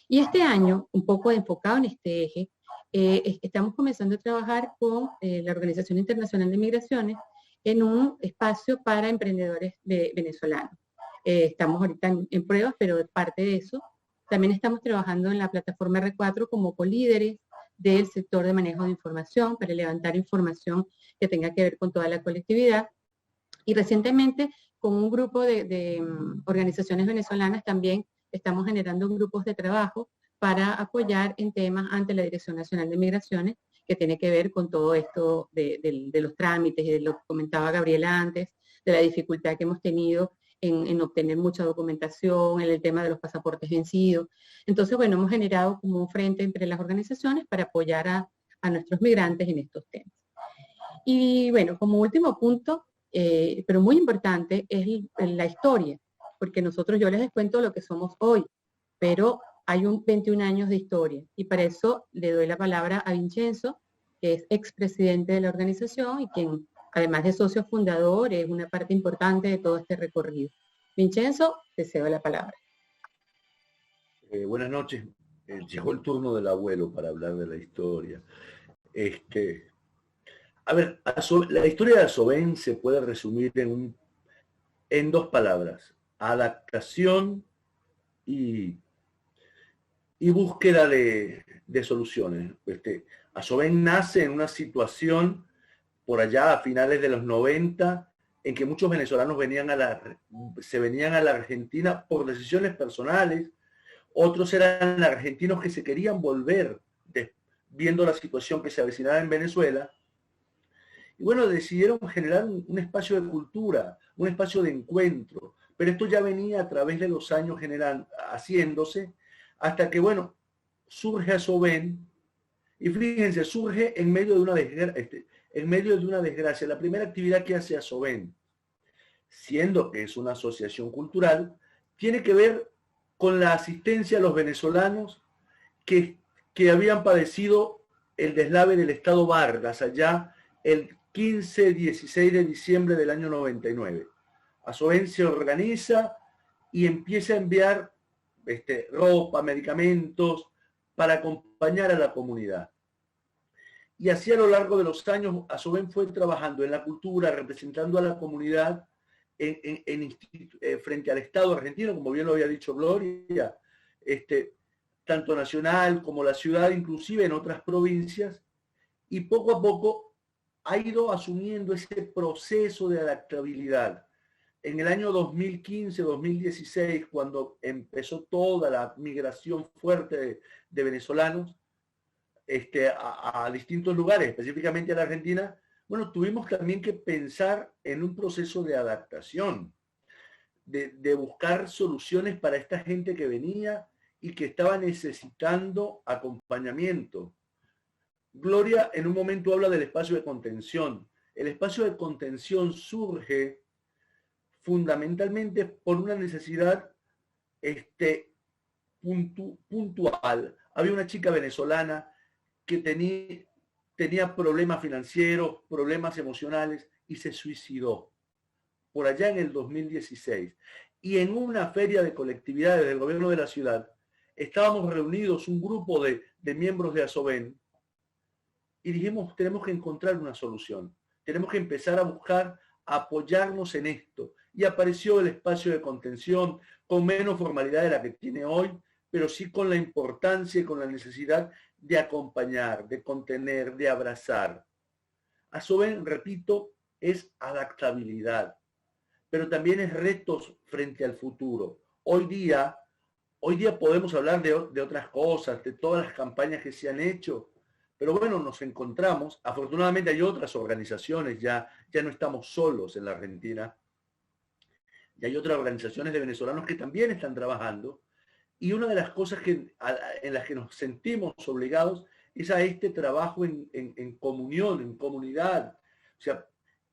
Y este año, un poco enfocado en este eje, estamos comenzando a trabajar con la Organización Internacional de Migraciones en un espacio para emprendedores venezolanos. Estamos ahorita en pruebas, pero parte de eso, también estamos trabajando en la plataforma R4 como colíderes del sector de manejo de información para levantar información que tenga que ver con toda la colectividad. Y recientemente, con un grupo de organizaciones venezolanas también estamos generando grupos de trabajo para apoyar en temas ante la Dirección Nacional de Migraciones, que tiene que ver con todo esto de los trámites y de lo que comentaba Gabriela antes, de la dificultad que hemos tenido en obtener mucha documentación, en el tema de los pasaportes vencidos. Entonces, bueno, hemos generado como un frente entre las organizaciones para apoyar a nuestros migrantes en estos temas. Y bueno, como último punto, pero muy importante, es la historia, porque yo les cuento lo que somos hoy. pero hay 21 años de historia y para eso le doy la palabra a Vincenzo, que es expresidente de la organización y quien, además de socio fundador, es una parte importante de todo este recorrido. Vincenzo, te cedo la palabra. Buenas noches. Llegó el turno del abuelo para hablar de la historia. A ver, la historia de Asoben se puede resumir en dos palabras: adaptación y búsqueda de soluciones. Asoben nace en una situación por allá a finales de los 90 en que muchos venezolanos se venían a la Argentina por decisiones personales. Otros eran argentinos que se querían volver viendo la situación que se avecinaba en Venezuela. Y bueno, decidieron generar un espacio de cultura, un espacio de encuentro. Pero esto ya venía a través de los años haciéndose, hasta que, bueno, surge Asoben. Y fíjense, surge en medio de una desgracia. La primera actividad que hace Asoben, siendo que es una asociación cultural, tiene que ver con la asistencia a los venezolanos que habían padecido el deslave del Estado Vargas allá el 15-16 de diciembre del año 99. Asoben se organiza y empieza a enviar ropa, medicamentos para acompañar a la comunidad. Y así a lo largo de los años, Asoben fue trabajando en la cultura, representando a la comunidad frente al Estado argentino, como bien lo había dicho Gloria, tanto nacional como la ciudad, inclusive en otras provincias, y poco a poco ha ido asumiendo ese proceso de adaptabilidad. En el año 2015-2016, cuando empezó toda la migración fuerte de venezolanos a distintos lugares, específicamente a la Argentina, bueno, tuvimos también que pensar en un proceso de adaptación, de buscar soluciones para esta gente que venía y que estaba necesitando acompañamiento. Gloria en un momento habla del espacio de contención. El espacio de contención surge fundamentalmente por una necesidad puntual. Había una chica venezolana que tenía problemas financieros, problemas emocionales y se suicidó por allá en el 2016. Y en una feria de colectividades del gobierno de la ciudad estábamos reunidos un grupo de miembros de Asoben y dijimos, tenemos que encontrar una solución, tenemos que empezar a buscar apoyarnos en esto. Y apareció el espacio de contención con menos formalidad de la que tiene hoy, pero sí con la importancia y con la necesidad de acompañar, de contener, de abrazar. Asoben, repito, es adaptabilidad, pero también es retos frente al futuro. Hoy día podemos hablar de otras cosas, de todas las campañas que se han hecho, pero bueno, nos encontramos, afortunadamente hay otras organizaciones, ya no estamos solos en la Argentina, y hay otras organizaciones de venezolanos que también están trabajando, y una de las cosas en las que nos sentimos obligados es a este trabajo en comunión, en comunidad. O sea,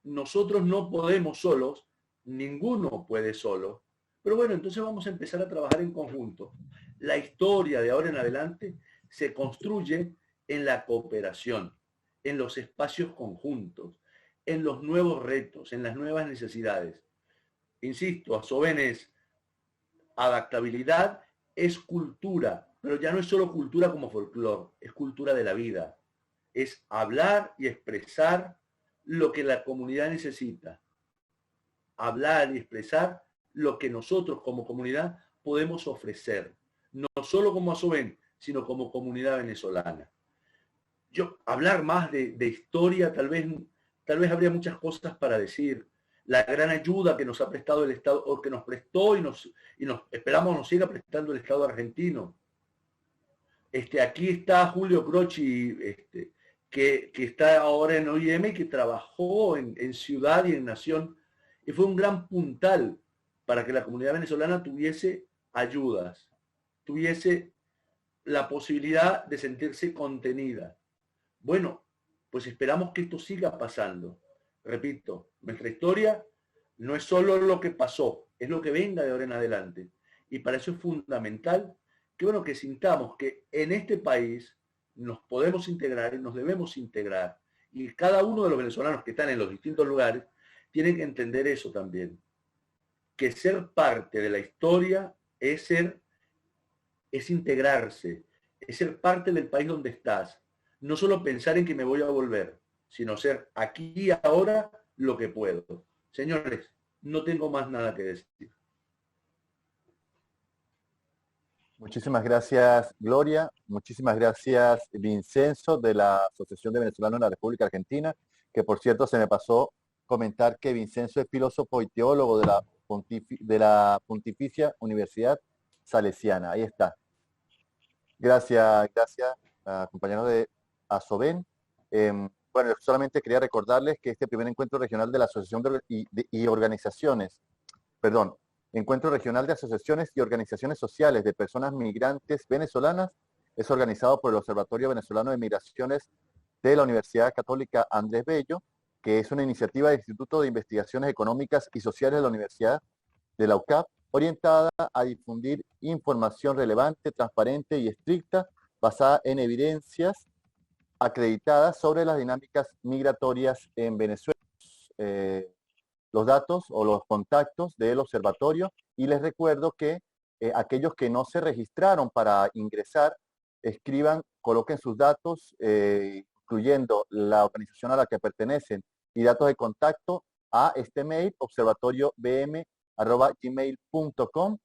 nosotros no podemos solos, ninguno puede solo, pero bueno, entonces vamos a empezar a trabajar en conjunto. La historia de ahora en adelante se construye en la cooperación, en los espacios conjuntos, en los nuevos retos, en las nuevas necesidades. Insisto, Asoben es adaptabilidad, es cultura, pero ya no es solo cultura como folclore, es cultura de la vida. Es hablar y expresar lo que la comunidad necesita. Hablar y expresar lo que nosotros como comunidad podemos ofrecer. No solo como Asoben, sino como comunidad venezolana. Hablar más de historia, tal vez habría muchas cosas para decir. La gran ayuda que nos ha prestado el Estado, o que nos prestó y nos esperamos nos siga prestando el Estado argentino. Aquí está Julio Croci, que está ahora en OIM y que trabajó en Ciudad y en Nación, y fue un gran puntal para que la comunidad venezolana tuviese ayudas, tuviese la posibilidad de sentirse contenida. Bueno, pues esperamos que esto siga pasando. Repito, nuestra historia no es solo lo que pasó, es lo que venga de ahora en adelante. Y para eso es fundamental qué bueno que sintamos que en este país nos podemos integrar y nos debemos integrar. Y cada uno de los venezolanos que están en los distintos lugares tienen que entender eso también. Que ser parte de la historia es integrarse, es ser parte del país donde estás. No solo pensar en que me voy a volver, sino ser aquí y ahora lo que puedo. Señores, no tengo más nada que decir. Muchísimas gracias, Gloria. Muchísimas gracias, Vincenzo, de la Asociación de Venezolanos en la República Argentina, que por cierto se me pasó comentar que Vincenzo es filósofo y teólogo de la Pontificia Universidad Salesiana. Ahí está. Gracias, compañeros de ASOVEN. Bueno, solamente quería recordarles que este primer encuentro regional de la Asociación Encuentro Regional de Asociaciones y Organizaciones Sociales de Personas Migrantes Venezolanas es organizado por el Observatorio Venezolano de Migraciones de la Universidad Católica Andrés Bello, que es una iniciativa del Instituto de Investigaciones Económicas y Sociales de la Universidad de la UCAP, orientada a difundir información relevante, transparente y estricta, basada en evidencias acreditadas sobre las dinámicas migratorias en Venezuela. Los datos o los contactos del observatorio, y les recuerdo que aquellos que no se registraron para ingresar, coloquen sus datos, incluyendo la organización a la que pertenecen y datos de contacto a este mail, observatoriobm@gmail.com,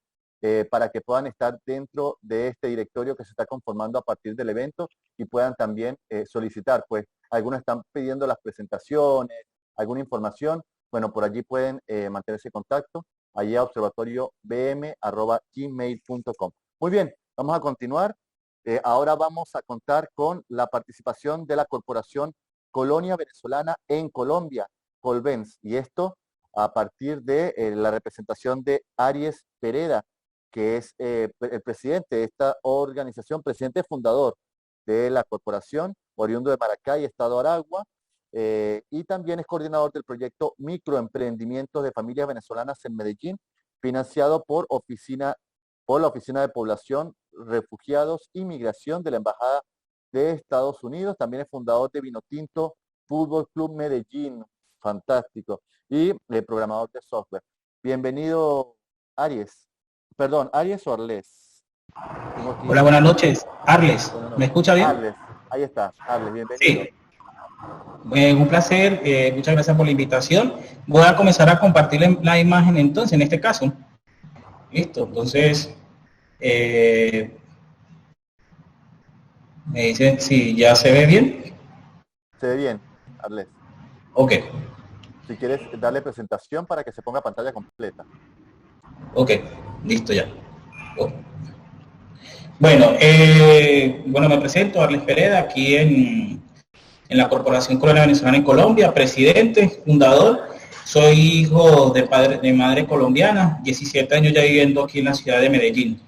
para que puedan estar dentro de este directorio que se está conformando a partir del evento y puedan también solicitar, pues algunos están pidiendo las presentaciones, alguna información. Bueno, por allí pueden mantenerse en contacto, allí a observatoriobm@gmail.com. Muy bien, vamos a continuar. Ahora vamos a contar con la participación de la Corporación Colonia Venezolana en Colombia, Colvens, y esto a partir de la representación de Aries Pereda, que es el presidente de esta organización, presidente fundador de la corporación, oriundo de Maracay, Estado Aragua, y también es coordinador del proyecto Microemprendimientos de Familias Venezolanas en Medellín, financiado por la Oficina de Población, Refugiados y Migración de la Embajada de Estados Unidos. También es fundador de Vinotinto Fútbol Club Medellín, fantástico, y programador de software. Bienvenido, Aries. Perdón, ¿Aries o Arles? Hola, buenas noches. Arles, ¿me escucha bien? Arles, ahí está, Arles, bienvenido. Sí. Un placer, muchas gracias por la invitación. Voy a comenzar a compartir la imagen entonces, en este caso. Listo, entonces, me dicen si ya se ve bien. Se ve bien, Arles. Ok. Si quieres darle presentación para que se ponga pantalla completa. Ok, listo ya. Oh. Bueno, me presento, Arles Pereda, aquí en la Corporación Colonia Venezolana en Colombia, presidente, fundador. Soy hijo de madre colombiana, 17 años ya viviendo aquí en la ciudad de Medellín.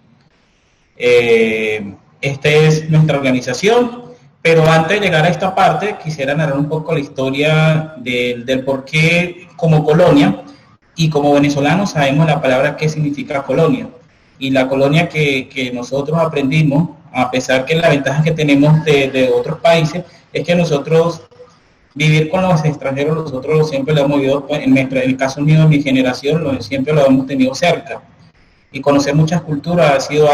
Esta es nuestra organización, pero antes de llegar a esta parte, quisiera narrar un poco la historia del por qué como colonia, y como venezolanos sabemos la palabra que significa colonia. Y la colonia que nosotros aprendimos, a pesar que la ventaja que tenemos de otros países, es que nosotros vivir con los extranjeros, nosotros siempre lo hemos vivido, en el caso mío, de mi generación, siempre lo hemos tenido cerca. Y conocer muchas culturas ha sido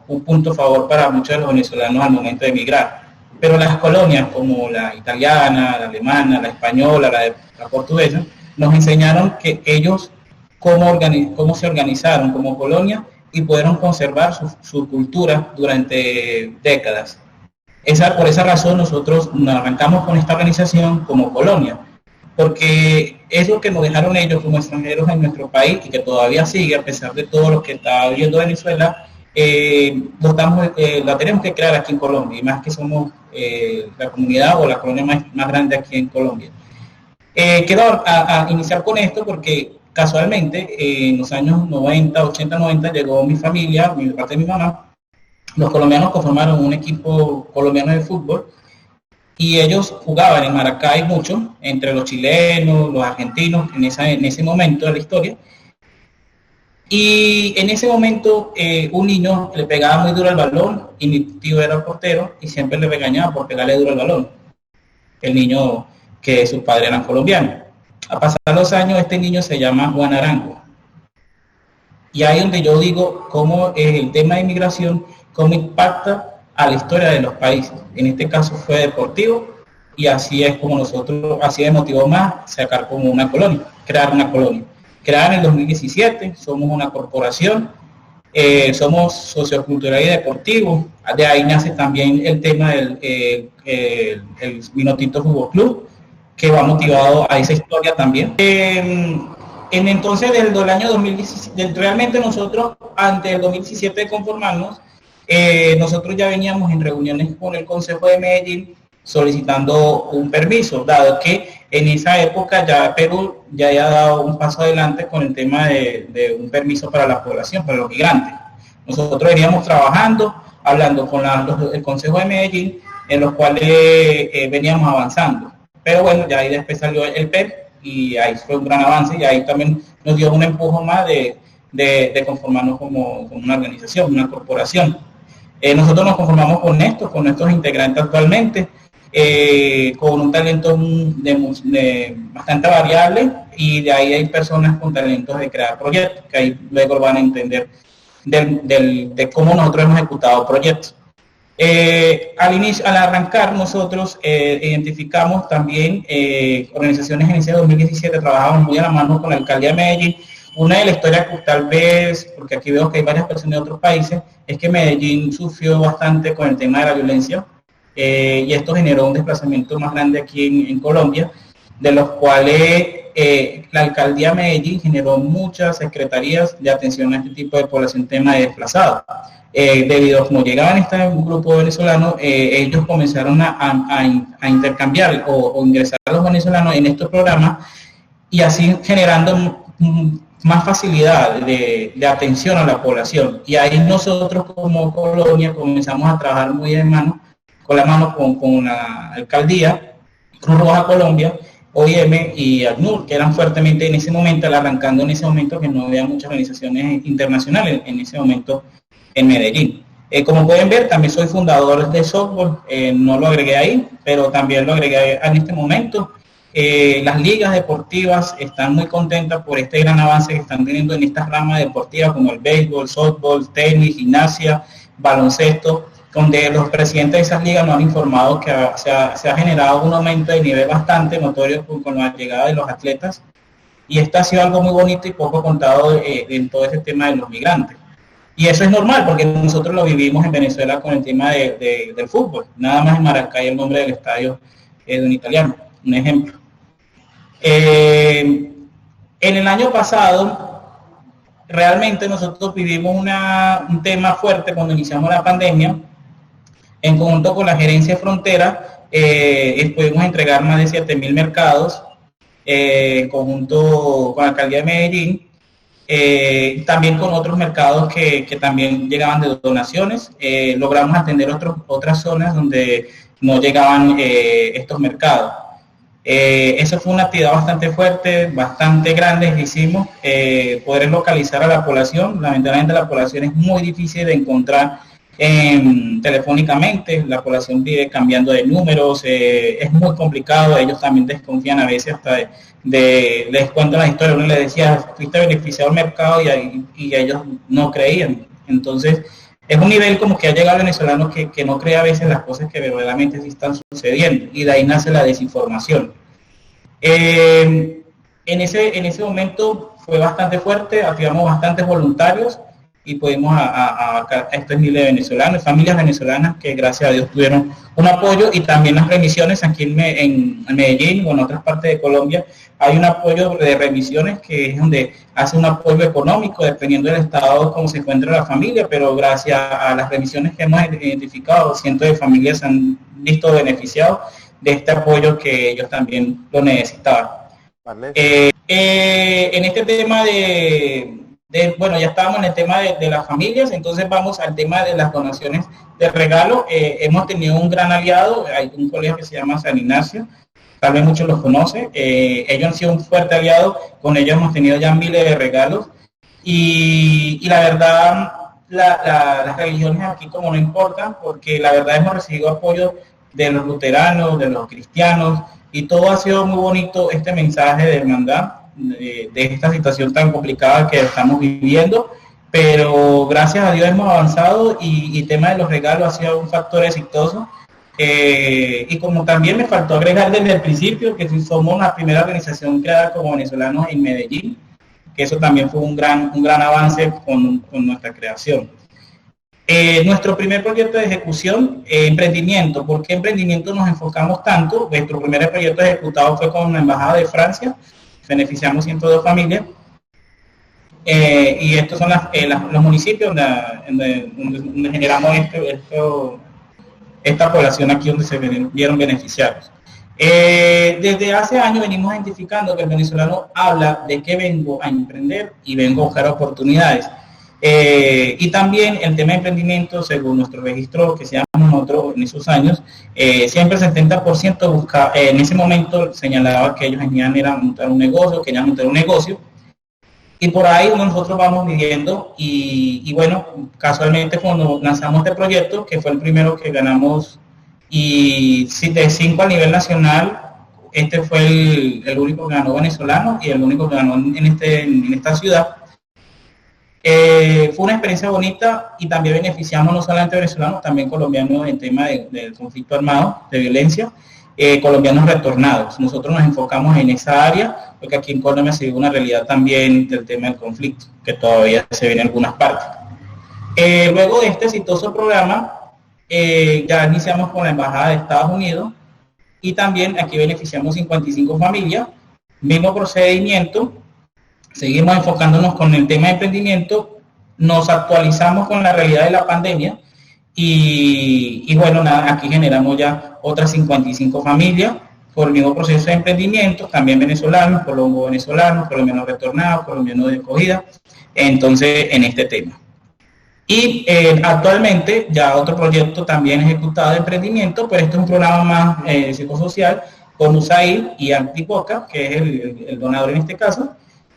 un punto a favor para muchos de los venezolanos al momento de emigrar. Pero las colonias como la italiana, la alemana, la española, la portuguesa, nos enseñaron que ellos cómo se organizaron como colonia y pudieron conservar su cultura durante décadas. Por esa razón nosotros nos arrancamos con esta organización como colonia, porque es lo que nos dejaron ellos como extranjeros en nuestro país y que todavía sigue, a pesar de todo lo que está viviendo Venezuela, la tenemos que crear aquí en Colombia, y más que somos la comunidad o la colonia más grande aquí en Colombia. Quiero iniciar con esto porque casualmente en los años 80-90 llegó mi familia, mi parte de mi mamá. Los colombianos conformaron un equipo colombiano de fútbol y ellos jugaban en Maracay mucho, entre los chilenos, los argentinos, en ese momento de la historia. Y en ese momento un niño le pegaba muy duro al balón y mi tío era el portero y siempre le regañaba por pegarle duro al balón. El niño que sus padres eran colombianos. A pasar los años este niño se llama Juan Arango. Y ahí donde yo digo cómo el tema de inmigración, cómo impacta a la historia de los países. En este caso fue deportivo y así es como nosotros, así me motivó más sacar como una colonia, crear una colonia. Creada en el 2017, somos una corporación, somos sociocultural y deportivo. De ahí nace también el tema del el Vinotinto Fútbol Club, que va motivado a esa historia también. Entonces, desde el año 2017, realmente nosotros, antes del 2017 de conformarnos, nosotros ya veníamos en reuniones con el Consejo de Medellín solicitando un permiso, dado que en esa época ya Perú ya había dado un paso adelante con el tema de un permiso para la población, para los migrantes. Nosotros veníamos trabajando, hablando con el Consejo de Medellín, en los cuales veníamos avanzando. Pero bueno, ya ahí después salió el PEP y ahí fue un gran avance y ahí también nos dio un empujón más de conformarnos como una organización, una corporación. Nosotros nos conformamos con nuestros integrantes actualmente, con un talento bastante variable y de ahí hay personas con talentos de crear proyectos, que ahí luego van a entender de cómo nosotros hemos ejecutado proyectos. Al arrancar nosotros identificamos también organizaciones en ese 2017, trabajamos muy a la mano con la Alcaldía de Medellín. Una de las historias que tal vez, porque aquí veo que hay varias personas de otros países, es que Medellín sufrió bastante con el tema de la violencia y esto generó un desplazamiento más grande aquí en Colombia, de los cuales la Alcaldía de Medellín generó muchas secretarías de atención a este tipo de población, tema de desplazados. Debido a cómo llegaban este grupo venezolano, ellos comenzaron a intercambiar o ingresar a los venezolanos en estos programas y así generando más facilidad de atención a la población. Y ahí nosotros como colonia comenzamos a trabajar muy de mano con la alcaldía, Cruz Roja Colombia, OIM y ACNUR, que eran fuertemente en ese momento, arrancando en ese momento, que no había muchas organizaciones internacionales en ese momento en Medellín. Como pueden ver, también soy fundador de softball, no lo agregué ahí, pero también lo agregué en este momento. Las ligas deportivas están muy contentas por este gran avance que están teniendo en estas ramas deportivas como el béisbol, softball, tenis, gimnasia, baloncesto, donde los presidentes de esas ligas nos han informado que se ha generado un aumento de nivel bastante notorio con la llegada de los atletas, y esto ha sido algo muy bonito y poco contado en todo ese tema de los migrantes. Y eso es normal porque nosotros lo vivimos en Venezuela con el tema del fútbol. Nada más en Maracay el nombre del estadio es de un italiano, un ejemplo. En el año pasado, realmente nosotros vivimos un tema fuerte cuando iniciamos la pandemia. En conjunto con la gerencia de frontera, pudimos entregar más de 7.000 mercados, en conjunto con la alcaldía de Medellín, también con otros mercados que también llegaban de donaciones. Logramos atender otras zonas donde no llegaban estos mercados. Eso fue una actividad bastante fuerte, bastante grande que hicimos, poder localizar a la población. Lamentablemente la población es muy difícil de encontrar telefónicamente, la población vive cambiando de números, es muy complicado, ellos también desconfían a veces hasta les cuento la historia, uno les decía, fuiste beneficiado del mercado y ellos no creían. Entonces es un nivel como que ha llegado el venezolano que no cree a veces las cosas que verdaderamente sí están sucediendo, y de ahí nace la desinformación. En ese momento fue bastante fuerte, activamos bastantes voluntarios y pudimos a estos miles de venezolanos, familias venezolanas que gracias a Dios tuvieron un apoyo, y también las remisiones aquí en Medellín o en otras partes de Colombia. Hay un apoyo de remisiones que es donde hace un apoyo económico dependiendo del estado cómo se encuentra la familia, pero gracias a las remisiones que hemos identificado, cientos de familias se han visto beneficiados de este apoyo que ellos también lo necesitaban. En este tema bueno, ya estábamos en el tema de las familias, entonces vamos al tema de las donaciones de regalo. Hemos tenido un gran aliado, hay un colegio que se llama San Ignacio, tal vez muchos los conocen, ellos han sido un fuerte aliado, con ellos hemos tenido ya miles de regalos, y la verdad, las religiones aquí como no importan, porque la verdad hemos recibido apoyo de los luteranos, de los cristianos, y todo ha sido muy bonito este mensaje de hermandad, de esta situación tan complicada que estamos viviendo, pero gracias a Dios hemos avanzado y el tema de los regalos ha sido un factor exitoso. Y como también me faltó agregar desde el principio que somos la primera organización creada como venezolanos en Medellín, que eso también fue un gran avance con nuestra creación. Nuestro primer proyecto de ejecución, emprendimiento. ¿Por qué emprendimiento nos enfocamos tanto? Nuestro primer proyecto ejecutado fue con la Embajada de Francia, beneficiamos 102 familias, y estos son los municipios donde generamos esta población aquí donde se vieron beneficiados. Desde hace años venimos identificando que el venezolano habla de que vengo a emprender y vengo a buscar oportunidades. Y también el tema de emprendimiento, según nuestro registro que se llama nosotros en esos años, siempre el 70% busca, en ese momento señalaba que ellos querían montar un negocio, y por ahí nosotros vamos midiendo y bueno, casualmente cuando lanzamos este proyecto, que fue el primero que ganamos, y de 5 a nivel nacional, este fue el único que ganó venezolano y el único que ganó en esta ciudad. Fue una experiencia bonita y también beneficiamos no solamente venezolanos, también colombianos en tema del conflicto armado, de violencia, colombianos retornados. Nosotros nos enfocamos en esa área porque aquí en Colombia se vive una realidad también del tema del conflicto, que todavía se ve en algunas partes. Luego de este exitoso programa, ya iniciamos con la Embajada de Estados Unidos y también aquí beneficiamos 55 familias, mismo procedimiento. Seguimos enfocándonos con el tema de emprendimiento, nos actualizamos con la realidad de la pandemia y bueno, nada, aquí generamos ya otras 55 familias por el mismo proceso de emprendimiento, también venezolanos, colombianos retornados, colombianos de acogida, entonces en este tema. Y actualmente ya otro proyecto también ejecutado de emprendimiento, pero este es un programa más psicosocial con USAID y Antipoca, que es el donador en este caso,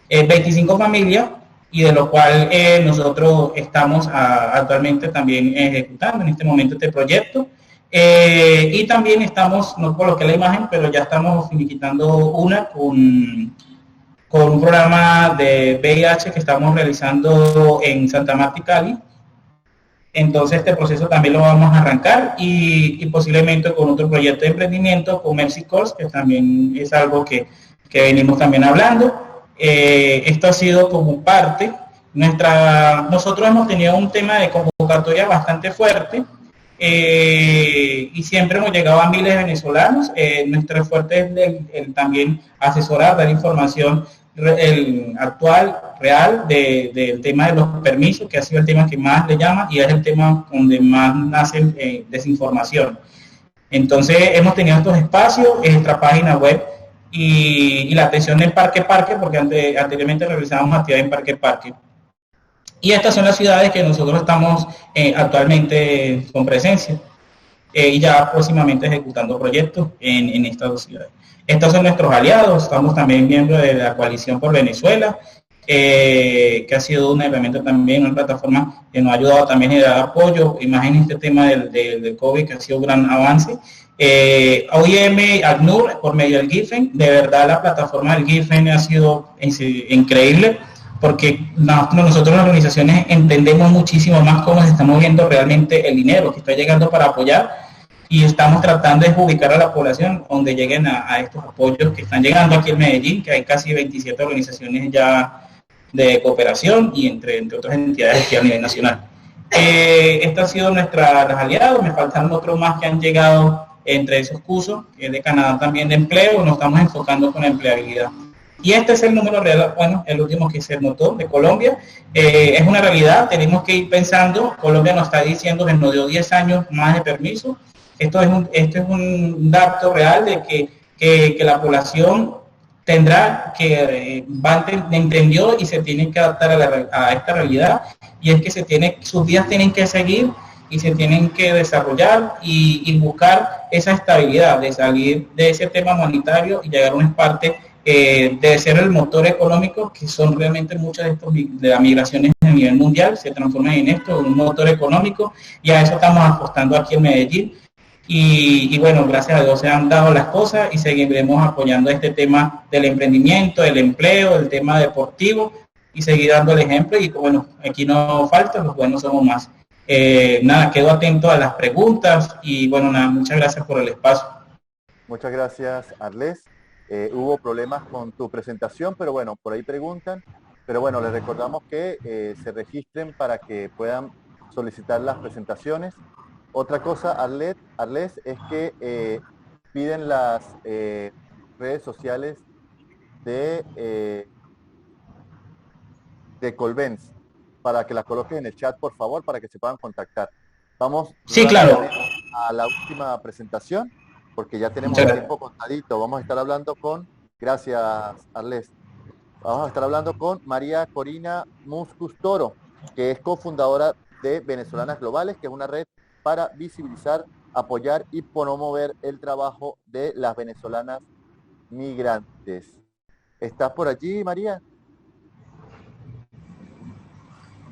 25 familias, y de lo cual nosotros estamos actualmente también ejecutando en este momento este proyecto. Y también estamos, no coloqué la imagen, pero ya estamos finiquitando una con un programa de VIH que estamos realizando en Santa Marta y Cali. Entonces este proceso también lo vamos a arrancar y posiblemente con otro proyecto de emprendimiento con Mercy Calls, que también es algo que venimos también hablando. Esto ha sido como parte. Nosotros hemos tenido un tema de convocatoria bastante fuerte y siempre hemos llegado a miles de venezolanos. Nuestro fuerte es también asesorar, dar información actual, real, del tema de los permisos, que ha sido el tema que más le llama y es el tema donde más nace desinformación. Entonces hemos tenido estos espacios en nuestra página web y la atención del Parque, porque anteriormente realizábamos actividades en Parque. Y estas son las ciudades que nosotros estamos actualmente con presencia y ya próximamente ejecutando proyectos en estas dos ciudades. Estos son nuestros aliados, estamos también miembros de la Coalición por Venezuela, que ha sido una herramienta también, una plataforma que nos ha ayudado también a generar apoyo, imaginen este tema del COVID, que ha sido un gran avance. OIM, ACNUR, por medio del GIFEN, de verdad la plataforma del GIFEN ha sido increíble, porque nosotros las organizaciones entendemos muchísimo más cómo se está moviendo realmente el dinero que está llegando para apoyar, y estamos tratando de ubicar a la población donde lleguen a estos apoyos que están llegando aquí en Medellín, que hay casi 27 organizaciones ya de cooperación y entre otras entidades aquí a nivel nacional. Estos han sido nuestros aliados, me faltan otros más que han llegado entre esos cursos, que es de Canadá también de empleo, nos estamos enfocando con la empleabilidad. Y este es el número real, bueno, el último que se notó de Colombia. Es una realidad, tenemos que ir pensando, Colombia nos está diciendo que nos dio 10 años más de permiso. Esto es un dato real de que la población tendrá que entendió y se tiene que adaptar a esta realidad, y es que sus días tienen que seguir y se tienen que desarrollar y buscar esa estabilidad de salir de ese tema monetario y llegar a una parte de ser el motor económico, que son realmente muchas de las migraciones a nivel mundial, se transforman en esto, un motor económico, y a eso estamos apostando aquí en Medellín. Y bueno, gracias a Dios se han dado las cosas y seguiremos apoyando este tema del emprendimiento, del empleo, el tema deportivo, y seguir dando el ejemplo. Y bueno, aquí no falta, los buenos somos más. Nada, quedo atento a las preguntas y bueno, nada, muchas gracias por el espacio. Muchas gracias, Arles. Hubo problemas con tu presentación, pero bueno, por ahí preguntan. Pero bueno, les recordamos que se registren para que puedan solicitar las presentaciones. Otra cosa, Arles, es que piden las redes sociales de Colbens para que las coloques en el chat, por favor, para que se puedan contactar. Vamos sí, claro, a la última presentación, porque ya tenemos el tiempo contadito. Vamos a estar hablando con, gracias, Arles, vamos a estar hablando con María Corina Muscus Toro, que es cofundadora de Venezolanas Globales, que es una red para visibilizar, apoyar y promover el trabajo de las venezolanas migrantes. ¿Estás por allí, María?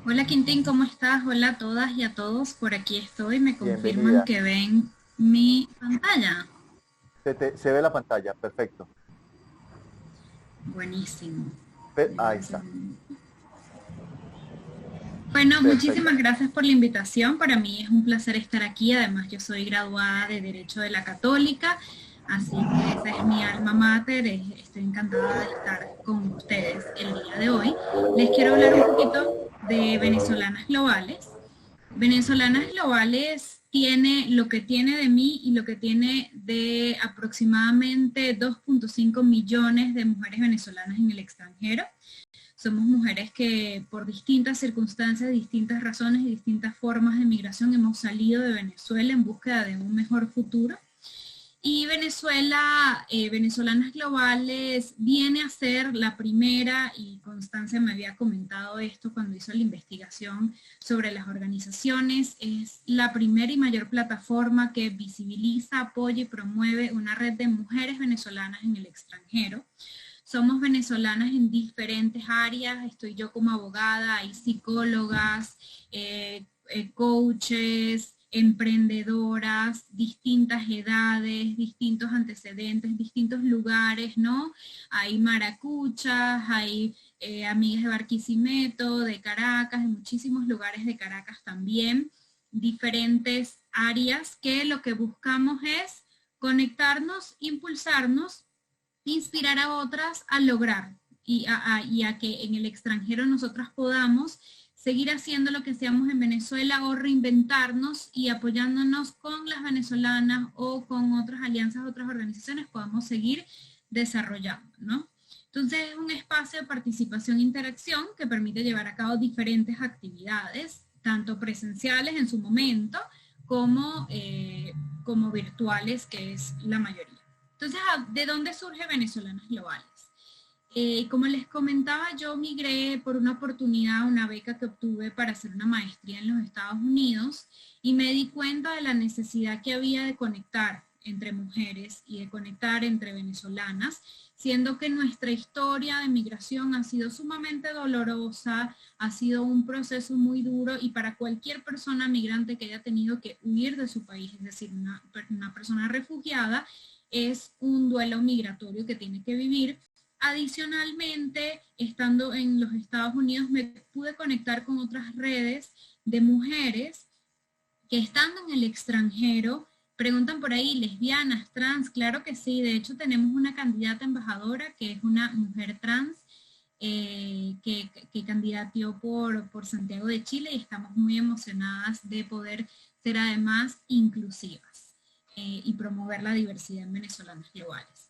Hola Quintín, ¿cómo estás? Hola a todas y a todos, por aquí estoy. Me confirman que ven mi pantalla. Se ve la pantalla, perfecto. Buenísimo. Ahí está. Bueno, muchísimas gracias por la invitación. Para mí es un placer estar aquí. Además, yo soy graduada de Derecho de la Católica, así que esa es mi alma mater. Estoy encantada de estar con ustedes el día de hoy. Les quiero hablar un poquito de Venezolanas Globales. Venezolanas Globales tiene lo que tiene de mí y lo que tiene de aproximadamente 2.5 millones de mujeres venezolanas en el extranjero. Somos mujeres que por distintas circunstancias, distintas razones y distintas formas de migración hemos salido de Venezuela en búsqueda de un mejor futuro. Y Venezolanas Globales viene a ser la primera, y Constancia me había comentado esto cuando hizo la investigación sobre las organizaciones, es la primera y mayor plataforma que visibiliza, apoya y promueve una red de mujeres venezolanas en el extranjero. Somos venezolanas en diferentes áreas, estoy yo como abogada, hay psicólogas, coaches, emprendedoras, distintas edades, distintos antecedentes, distintos lugares, ¿no? Hay maracuchas, hay amigas de Barquisimeto, de Caracas, de muchísimos lugares de Caracas también, diferentes áreas que lo que buscamos es conectarnos, impulsarnos, inspirar a otras a lograr y a que en el extranjero nosotras podamos seguir haciendo lo que hacíamos en Venezuela o reinventarnos y apoyándonos con las venezolanas o con otras alianzas, otras organizaciones, podamos seguir desarrollando, ¿no? Entonces es un espacio de participación e interacción que permite llevar a cabo diferentes actividades, tanto presenciales en su momento como virtuales, que es la mayoría. Entonces, ¿de dónde surge Venezolanas Globales? Como les comentaba, yo migré por una oportunidad, una beca que obtuve para hacer una maestría en los Estados Unidos y me di cuenta de la necesidad que había de conectar entre mujeres y de conectar entre venezolanas, siendo que nuestra historia de migración ha sido sumamente dolorosa, ha sido un proceso muy duro y para cualquier persona migrante que haya tenido que huir de su país, es decir, una persona refugiada, es un duelo migratorio que tiene que vivir. Adicionalmente, estando en los Estados Unidos, me pude conectar con otras redes de mujeres que estando en el extranjero, preguntan por ahí, lesbianas, trans, claro que sí, de hecho tenemos una candidata embajadora que es una mujer trans que candidateó por Santiago de Chile y estamos muy emocionadas de poder ser además inclusivas y promover la diversidad en Venezolanas Globales.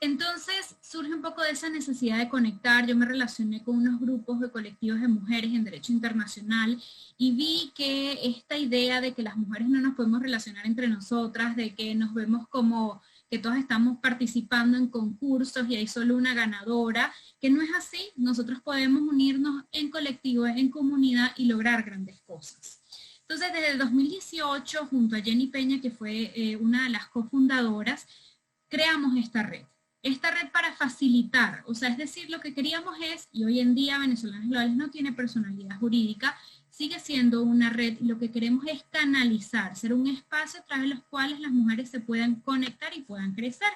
Entonces surge un poco de esa necesidad de conectar. Yo me relacioné con unos grupos de colectivos de mujeres en derecho internacional y vi que esta idea de que las mujeres no nos podemos relacionar entre nosotras, de que nos vemos como que todas estamos participando en concursos y hay solo una ganadora, que no es así. Nosotros podemos unirnos en colectivo, en comunidad y lograr grandes cosas. Entonces desde el 2018, junto a Jenny Peña, que fue una de las cofundadoras, creamos esta red. esta red para facilitar, o sea, es decir, lo que queríamos es, y hoy en día Venezolanas Globales no tiene personalidad jurídica, sigue siendo una red, y lo que queremos es canalizar, ser un espacio a través de los cuales las mujeres se puedan conectar y puedan crecer.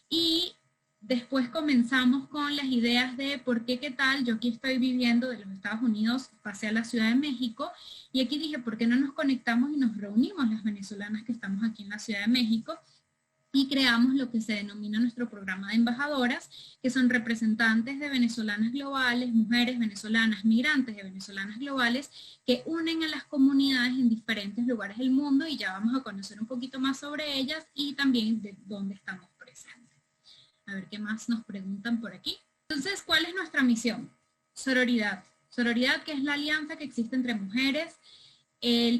Y después comenzamos con las ideas de por qué, qué tal, yo aquí estoy viviendo de los Estados Unidos, pasé a la Ciudad de México, y aquí dije, ¿por qué no nos conectamos y nos reunimos las venezolanas que estamos aquí en la Ciudad de México? Y creamos lo que se denomina nuestro programa de embajadoras, que son representantes de venezolanas globales, mujeres venezolanas, migrantes de venezolanas globales, que unen a las comunidades en diferentes lugares del mundo, y ya vamos a conocer un poquito más sobre ellas y también de dónde estamos presentes. A ver qué más nos preguntan por aquí. Entonces, ¿cuál es nuestra misión? Sororidad. Sororidad, que es la alianza que existe entre mujeres,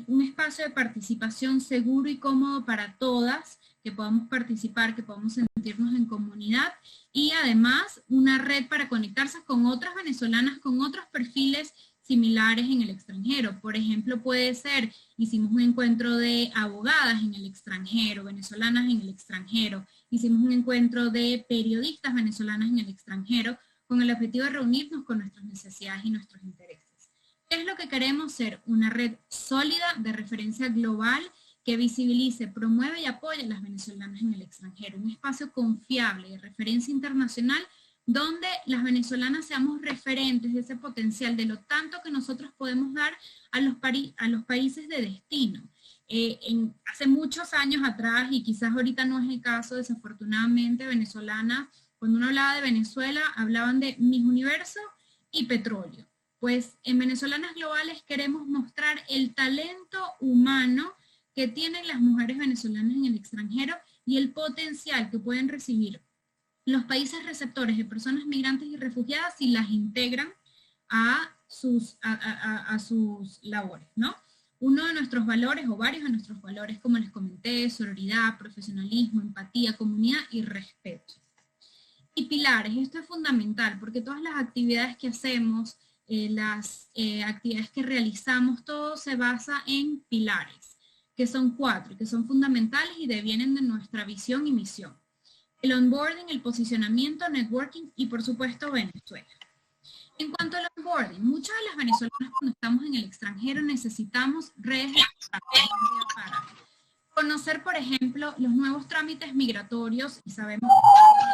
un espacio de participación seguro y cómodo para todas, que podamos participar, que podamos sentirnos en comunidad, y además una red para conectarse con otras venezolanas con otros perfiles similares en el extranjero. Por ejemplo, puede ser, hicimos un encuentro de abogadas en el extranjero, venezolanas en el extranjero, hicimos un encuentro de periodistas venezolanas en el extranjero, con el objetivo de reunirnos con nuestras necesidades y nuestros intereses. ¿Qué es lo que queremos? Ser una red sólida de referencia global que visibilice, promueve y apoye a las venezolanas en el extranjero, un espacio confiable de referencia internacional donde las venezolanas seamos referentes de ese potencial, de lo tanto que nosotros podemos dar a los países de destino. Hace muchos años atrás, y quizás ahorita no es el caso, desafortunadamente, venezolanas, cuando uno hablaba de Venezuela, hablaban de Miss Universo y petróleo. Pues en Venezolanas Globales queremos mostrar el talento humano que tienen las mujeres venezolanas en el extranjero y el potencial que pueden recibir los países receptores de personas migrantes y refugiadas si las integran a sus labores, ¿no? Uno de nuestros valores, o varios de nuestros valores, como les comenté, sororidad, profesionalismo, empatía, comunidad y respeto. Y pilares, esto es fundamental, porque todas las actividades que hacemos, las actividades que realizamos, todo se basa en pilares, que son 4, que son fundamentales y devienen de nuestra visión y misión. El onboarding, el posicionamiento, networking y por supuesto Venezuela. En cuanto al onboarding, muchas de las venezolanas cuando estamos en el extranjero necesitamos redes para conocer, por ejemplo, los nuevos trámites migratorios, y sabemos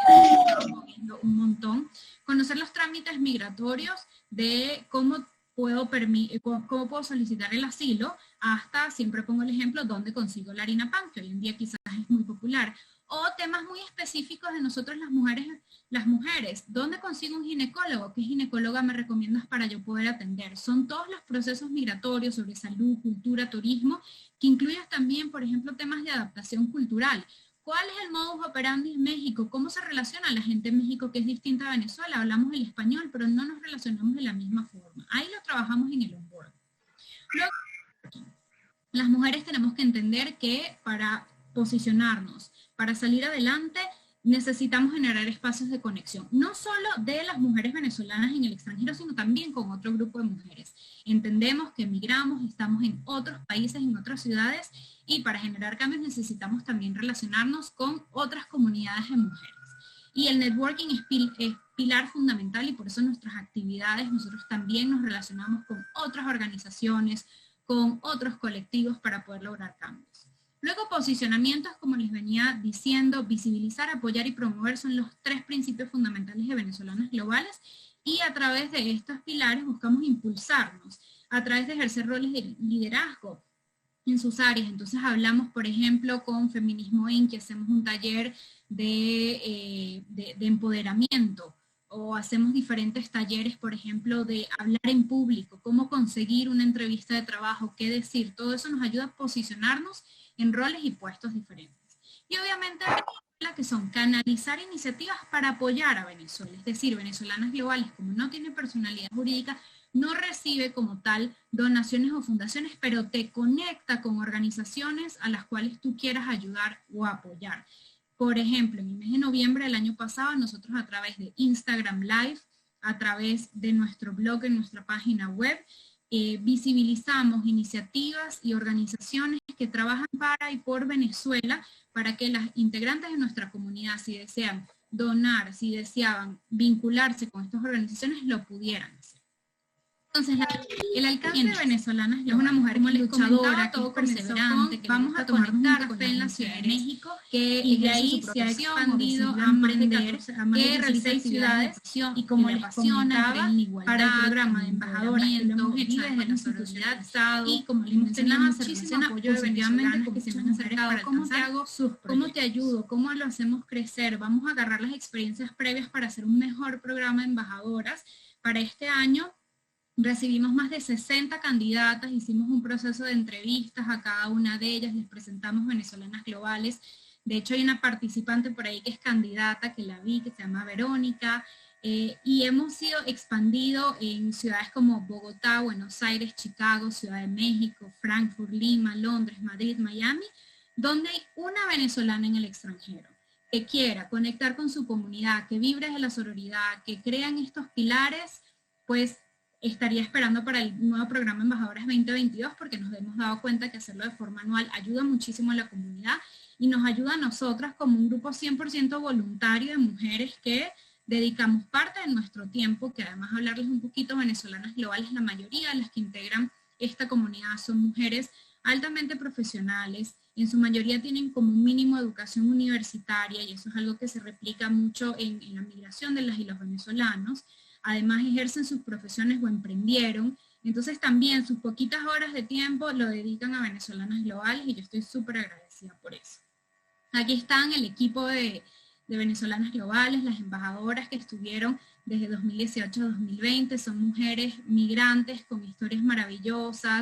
que estamos moviendo un montón, conocer los trámites migratorios de cómo puedo solicitar el asilo, hasta, siempre pongo el ejemplo, dónde consigo la harina pan, que hoy en día quizás es muy popular, o temas muy específicos de nosotros las mujeres, ¿dónde consigo un ginecólogo? ¿Qué ginecóloga me recomiendas para yo poder atender? Son todos los procesos migratorios sobre salud, cultura, turismo, que incluyen también, por ejemplo, temas de adaptación cultural. ¿Cuál es el modus operandi en México? ¿Cómo se relaciona la gente en México que es distinta a Venezuela? Hablamos el español, pero no nos relacionamos de la misma forma. Ahí lo trabajamos en el onboard. Luego, las mujeres tenemos que entender que para posicionarnos, para salir adelante, necesitamos generar espacios de conexión, no solo de las mujeres venezolanas en el extranjero, sino también con otro grupo de mujeres. Entendemos que emigramos, estamos en otros países, en otras ciudades, y para generar cambios necesitamos también relacionarnos con otras comunidades de mujeres. Y el networking es pilar fundamental, y por eso nuestras actividades, nosotros también nos relacionamos con otras organizaciones, con otros colectivos para poder lograr cambios. Luego, posicionamientos, como les venía diciendo, visibilizar, apoyar y promover son los 3 principios fundamentales de Venezolanas Globales, y a través de estos pilares buscamos impulsarnos, a través de ejercer roles de liderazgo en sus áreas. Entonces hablamos, por ejemplo, con Feminismo Inc., que hacemos un taller de empoderamiento, o hacemos diferentes talleres, por ejemplo, de hablar en público, cómo conseguir una entrevista de trabajo, qué decir. Todo eso nos ayuda a posicionarnos en roles y puestos diferentes. Y obviamente que son canalizar iniciativas para apoyar a Venezuela, es decir, Venezolanas Globales, como no tiene personalidad jurídica, no recibe como tal donaciones o fundaciones, pero te conecta con organizaciones a las cuales tú quieras ayudar o apoyar. Por ejemplo, en el mes de noviembre del año pasado, nosotros a través de Instagram Live, a través de nuestro blog en nuestra página web, visibilizamos iniciativas y organizaciones que trabajan para y por Venezuela, para que las integrantes de nuestra comunidad, si desean donar, si deseaban vincularse con estas organizaciones, lo pudieran hacer. Entonces, el alcalde de Venezolanas es una mujer muy luchadora, todo perseverante, que vamos a tomar un café en la Ciudad de México, y de ahí se ha expandido a emprender, que realiza ciudades, y como les comentaba, para el programa de embajadoras que lo hemos hecho desde la sororidad, y como les mencionaba, muchísimo apoyo de venezolanas que se me han acercado, cómo te hago, cómo te ayudo, cómo lo hacemos crecer, vamos a agarrar las experiencias previas para hacer un mejor programa de embajadoras. Para este año recibimos más de 60 candidatas, hicimos un proceso de entrevistas a cada una de ellas, les presentamos venezolanas globales. De hecho, hay una participante por ahí que es candidata, que la vi, que se llama Verónica, y hemos sido expandido en ciudades como Bogotá, Buenos Aires, Chicago, Ciudad de México, Frankfurt, Lima, Londres, Madrid, Miami, donde hay una venezolana en el extranjero que quiera conectar con su comunidad, que vibre de la sororidad, que crean estos pilares, pues estaría esperando para el nuevo programa Embajadoras 2022, porque nos hemos dado cuenta que hacerlo de forma anual ayuda muchísimo a la comunidad y nos ayuda a nosotras como un grupo 100% voluntario de mujeres que dedicamos parte de nuestro tiempo, que además hablarles un poquito, venezolanas globales, la mayoría de las que integran esta comunidad son mujeres altamente profesionales, en su mayoría tienen como un mínimo de educación universitaria y eso es algo que se replica mucho en la migración de las y los venezolanos. Además ejercen sus profesiones o emprendieron, entonces también sus poquitas horas de tiempo lo dedican a venezolanas globales y yo estoy súper agradecida por eso. Aquí están el equipo de venezolanas globales, las embajadoras que estuvieron desde 2018 a 2020, son mujeres migrantes con historias maravillosas,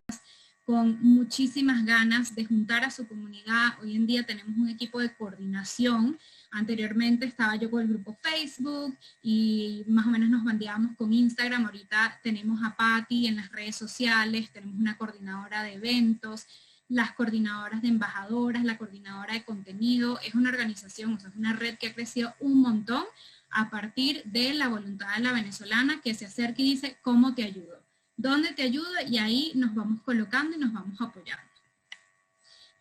con muchísimas ganas de juntar a su comunidad. Hoy en día tenemos un equipo de coordinación. Anteriormente estaba yo con el grupo Facebook y más o menos nos bandeábamos con Instagram. Ahorita tenemos a Patti en las redes sociales, tenemos una coordinadora de eventos, las coordinadoras de embajadoras, la coordinadora de contenido. Es una organización, o sea, es una red que ha crecido un montón a partir de la voluntad de la venezolana que se acerca y dice, ¿cómo te ayudo? ¿Dónde te ayudo? Y ahí nos vamos colocando y nos vamos apoyando.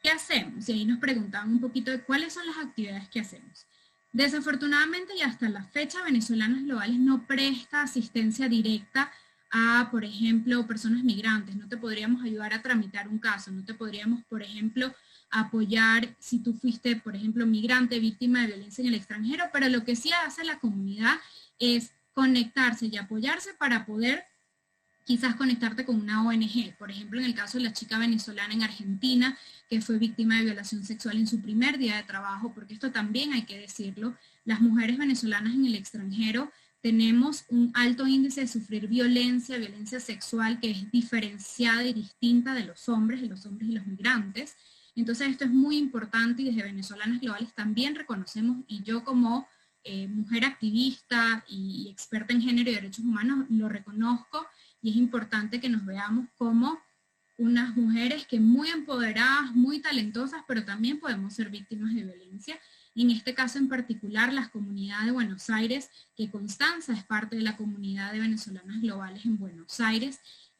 ¿Qué hacemos? Y ahí nos preguntaban un poquito de cuáles son las actividades que hacemos. Desafortunadamente y hasta la fecha, Venezolanas Globales no presta asistencia directa a, por ejemplo, personas migrantes. No te podríamos ayudar a tramitar un caso, no te podríamos, por ejemplo, apoyar si tú fuiste, por ejemplo, migrante, víctima de violencia en el extranjero, pero lo que sí hace la comunidad es conectarse y apoyarse para poder quizás conectarte con una ONG. Por ejemplo, en el caso de la chica venezolana en Argentina, que fue víctima de violación sexual en su primer día de trabajo, porque esto también hay que decirlo, las mujeres venezolanas en el extranjero tenemos un alto índice de sufrir violencia sexual que es diferenciada y distinta de los hombres y los migrantes. Entonces esto es muy importante y desde Venezolanas Globales también reconocemos, y yo como mujer activista y experta en género y derechos humanos lo reconozco, y es importante que nos veamos como unas mujeres que muy empoderadas, muy talentosas, pero también podemos ser víctimas de violencia. Y en este caso en particular, las comunidades de Buenos Aires, que Constanza es parte de la comunidad de venezolanas globales en Buenos Aires,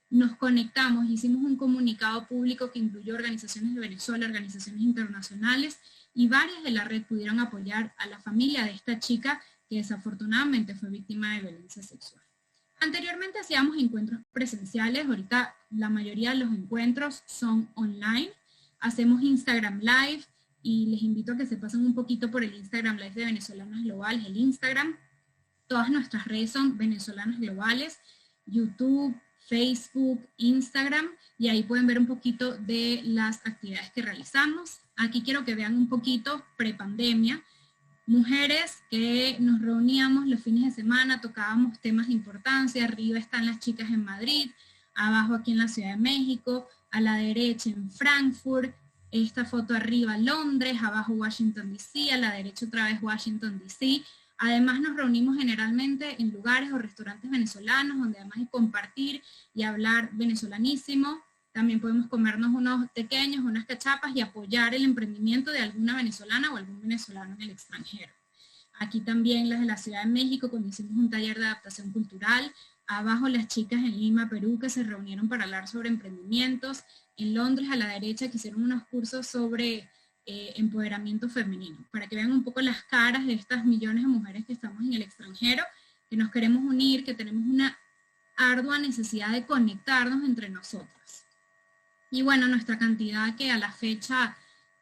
nos conectamos, hicimos un comunicado público que incluyó organizaciones de Venezuela, organizaciones internacionales, y varias de la red pudieron apoyar a la familia de esta chica que desafortunadamente fue víctima de violencia sexual. Anteriormente hacíamos encuentros presenciales, ahorita la mayoría de los encuentros son online, hacemos Instagram Live y les invito a que se pasen un poquito por el Instagram Live de Venezolanas Globales, el Instagram. Todas nuestras redes son Venezolanas Globales, YouTube, Facebook, Instagram, y ahí pueden ver un poquito de las actividades que realizamos. Aquí quiero que vean un poquito prepandemia. Mujeres que nos reuníamos los fines de semana, tocábamos temas de importancia, arriba están las chicas en Madrid, abajo aquí en la Ciudad de México, a la derecha en Frankfurt, esta foto arriba Londres, abajo Washington DC, a la derecha otra vez Washington DC. Además nos reunimos generalmente en lugares o restaurantes venezolanos, donde además de compartir y hablar venezolanísimo, también podemos comernos unos pequeños, unas cachapas y apoyar el emprendimiento de alguna venezolana o algún venezolano en el extranjero. Aquí también las de la Ciudad de México, cuando hicimos un taller de adaptación cultural. Abajo las chicas en Lima, Perú, que se reunieron para hablar sobre emprendimientos. En Londres, a la derecha, que hicieron unos cursos sobre empoderamiento femenino, para que vean un poco las caras de estas millones de mujeres que estamos en el extranjero, que nos queremos unir, que tenemos una ardua necesidad de conectarnos entre nosotras. Y bueno, nuestra cantidad que a la fecha,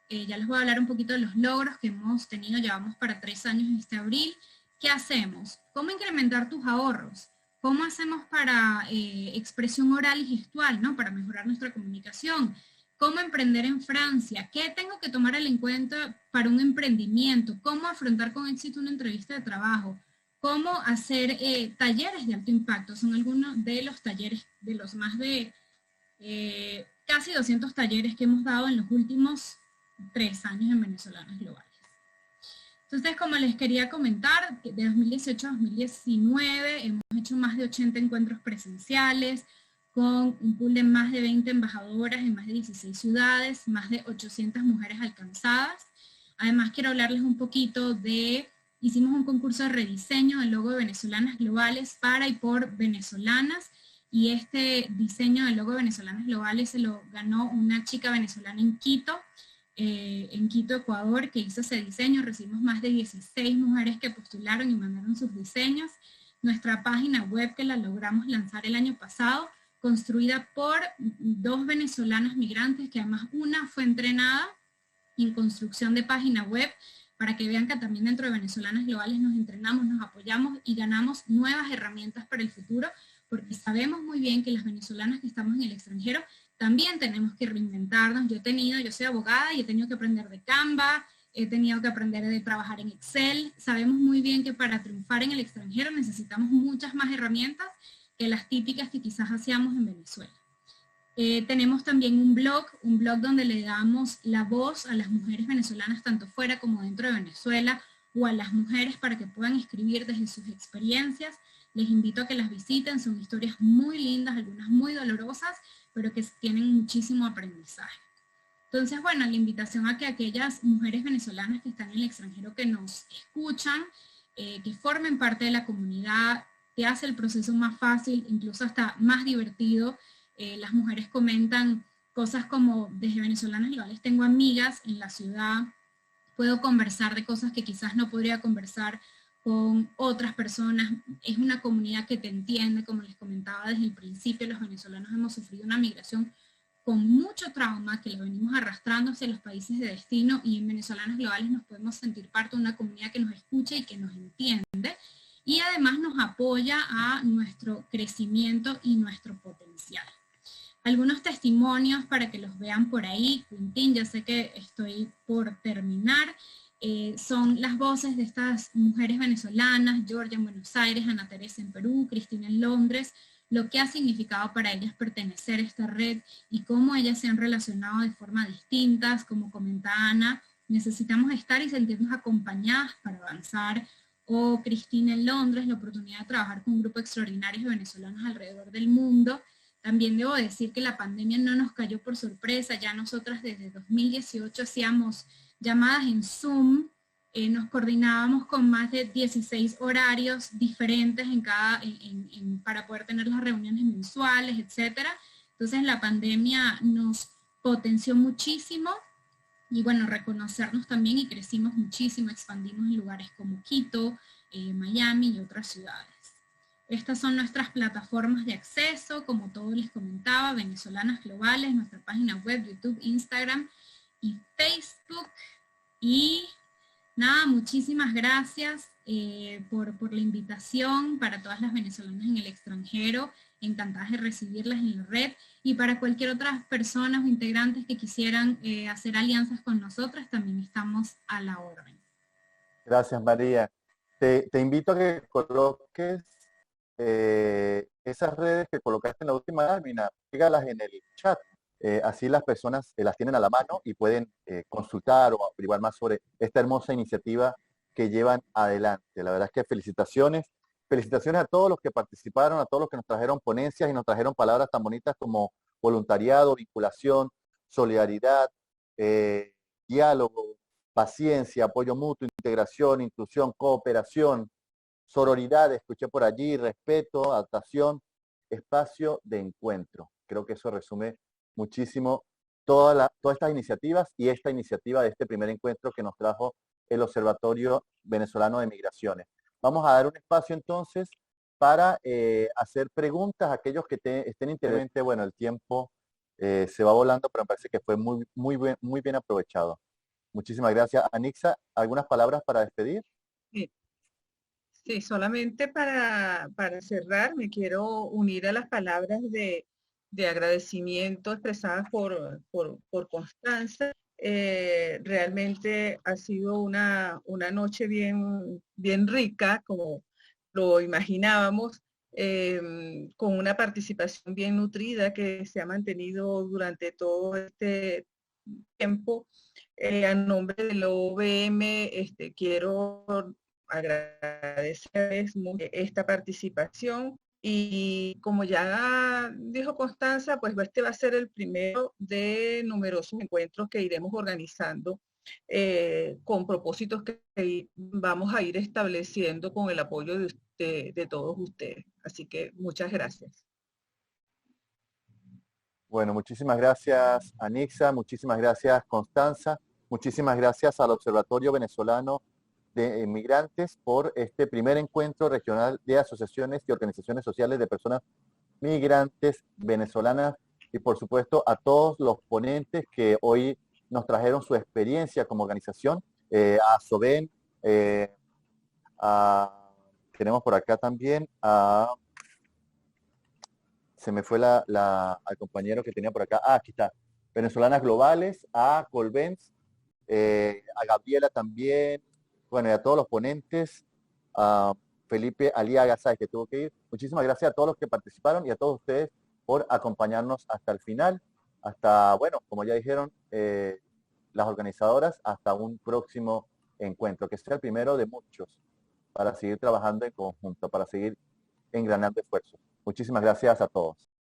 ya les voy a hablar un poquito de los logros que hemos tenido, llevamos para 3 años este abril. ¿Qué hacemos? ¿Cómo incrementar tus ahorros? ¿Cómo hacemos para expresión oral y gestual, ¿no? Para mejorar nuestra comunicación? ¿Cómo emprender en Francia? ¿Qué tengo que tomar en cuenta para un emprendimiento? ¿Cómo afrontar con éxito una entrevista de trabajo? ¿Cómo hacer talleres de alto impacto? Son algunos de los talleres, de los más de casi 200 talleres que hemos dado en los últimos 3 años en Venezolanas Globales. Entonces, como les quería comentar, de 2018 a 2019 hemos hecho más de 80 encuentros presenciales, con un pool de más de 20 embajadoras en más de 16 ciudades, más de 800 mujeres alcanzadas. Además, quiero hablarles un poquito de, hicimos un concurso de rediseño del logo de Venezolanas Globales para y por venezolanas, y este diseño del logo de Venezolanas Globales se lo ganó una chica venezolana en Quito, Ecuador, que hizo ese diseño. Recibimos más de 16 mujeres que postularon y mandaron sus diseños. Nuestra página web, que la logramos lanzar el año pasado, construida por 2 venezolanas migrantes, que además una fue entrenada en construcción de página web, para que vean que también dentro de Venezolanas Globales nos entrenamos, nos apoyamos y ganamos nuevas herramientas para el futuro, porque sabemos muy bien que las venezolanas que estamos en el extranjero también tenemos que reinventarnos. Yo soy abogada y he tenido que aprender de Canva, he tenido que aprender de trabajar en Excel. Sabemos muy bien que para triunfar en el extranjero necesitamos muchas más herramientas que las típicas que quizás hacíamos en Venezuela. Tenemos también un blog donde le damos la voz a las mujeres venezolanas, tanto fuera como dentro de Venezuela, o a las mujeres para que puedan escribir desde sus experiencias. Les invito a que las visiten, son historias muy lindas, algunas muy dolorosas, pero que tienen muchísimo aprendizaje. Entonces, bueno, la invitación a que aquellas mujeres venezolanas que están en el extranjero, que nos escuchan, que formen parte de la comunidad, que hace el proceso más fácil, incluso hasta más divertido. Las mujeres comentan cosas como, desde Venezolanas Globales tengo amigas en la ciudad, puedo conversar de cosas que quizás no podría conversar con otras personas. Es una comunidad que te entiende, como les comentaba desde el principio. Los venezolanos hemos sufrido una migración con mucho trauma, que lo venimos arrastrando hacia los países de destino, y en Venezolanas Globales nos podemos sentir parte de una comunidad que nos escucha y que nos entiende, y además nos apoya a nuestro crecimiento y nuestro potencial. Algunos testimonios para que los vean por ahí. Quintín, ya sé que estoy por terminar. Son las voces de estas mujeres venezolanas: Georgia en Buenos Aires, Ana Teresa en Perú, Cristina en Londres, lo que ha significado para ellas pertenecer a esta red y cómo ellas se han relacionado de forma distintas. Como comenta Ana, necesitamos estar y sentirnos acompañadas para avanzar. O Cristina en Londres, la oportunidad de trabajar con un grupo extraordinario de venezolanos alrededor del mundo. También debo decir que la pandemia no nos cayó por sorpresa. Ya nosotras desde 2018 hacíamos llamadas en Zoom, nos coordinábamos con más de 16 horarios diferentes para poder tener las reuniones mensuales, etc. Entonces la pandemia nos potenció muchísimo, y bueno, reconocernos también, y crecimos muchísimo, expandimos en lugares como Quito, Miami y otras ciudades. Estas son nuestras plataformas de acceso, como todos les comentaba: Venezolanas Globales, nuestra página web, YouTube, Instagram y Facebook. Y nada, muchísimas gracias por la invitación. Para todas las venezolanas en el extranjero, encantadas de recibirlas en la red, y para cualquier otra persona o integrantes que quisieran hacer alianzas con nosotras, también estamos a la orden. Gracias, María. Te invito a que coloques esas redes que colocaste en la última lámina, pégalas en el chat. Así las personas las tienen a la mano y pueden consultar o averiguar más sobre esta hermosa iniciativa que llevan adelante. La verdad es que felicitaciones a todos los que participaron, a todos los que nos trajeron ponencias y nos trajeron palabras tan bonitas como voluntariado, vinculación, solidaridad, diálogo, paciencia, apoyo mutuo, integración, inclusión, cooperación, sororidad, escuché por allí, respeto, adaptación, espacio de encuentro. Creo que eso resume muchísimo todas estas iniciativas y esta iniciativa de este primer encuentro que nos trajo el Observatorio Venezolano de Migraciones. Vamos a dar un espacio entonces para hacer preguntas a aquellos que estén interesados. Bueno, el tiempo se va volando, pero me parece que fue muy bien aprovechado. Muchísimas gracias. Anixa, ¿algunas palabras para despedir? Sí, solamente para cerrar, me quiero unir a las palabras de agradecimiento expresadas por Constanza. Realmente ha sido una noche bien rica, como lo imaginábamos, con una participación bien nutrida que se ha mantenido durante todo este tiempo. A nombre del OVM, quiero agradecerles mucho esta participación. Y como ya dijo Constanza, pues este va a ser el primero de numerosos encuentros que iremos organizando con propósitos que vamos a ir estableciendo con el apoyo de todos ustedes. Así que muchas gracias. Bueno, muchísimas gracias Anixa, muchísimas gracias Constanza, muchísimas gracias al Observatorio Venezolano de Inmigrantes por este primer encuentro regional de asociaciones y organizaciones sociales de personas migrantes venezolanas y por supuesto a todos los ponentes que hoy nos trajeron su experiencia como organización, a Soben, tenemos por acá también se me fue al compañero que tenía por acá, aquí está, Venezolanas Globales, a Colbens, a Gabriela también, bueno, y a todos los ponentes, a Felipe Aliaga, sabes que tuvo que ir. Muchísimas gracias a todos los que participaron y a todos ustedes por acompañarnos hasta el final, hasta, bueno, como ya dijeron las organizadoras, hasta un próximo encuentro, que sea el primero de muchos, para seguir trabajando en conjunto, para seguir engranando esfuerzos. Muchísimas gracias a todos.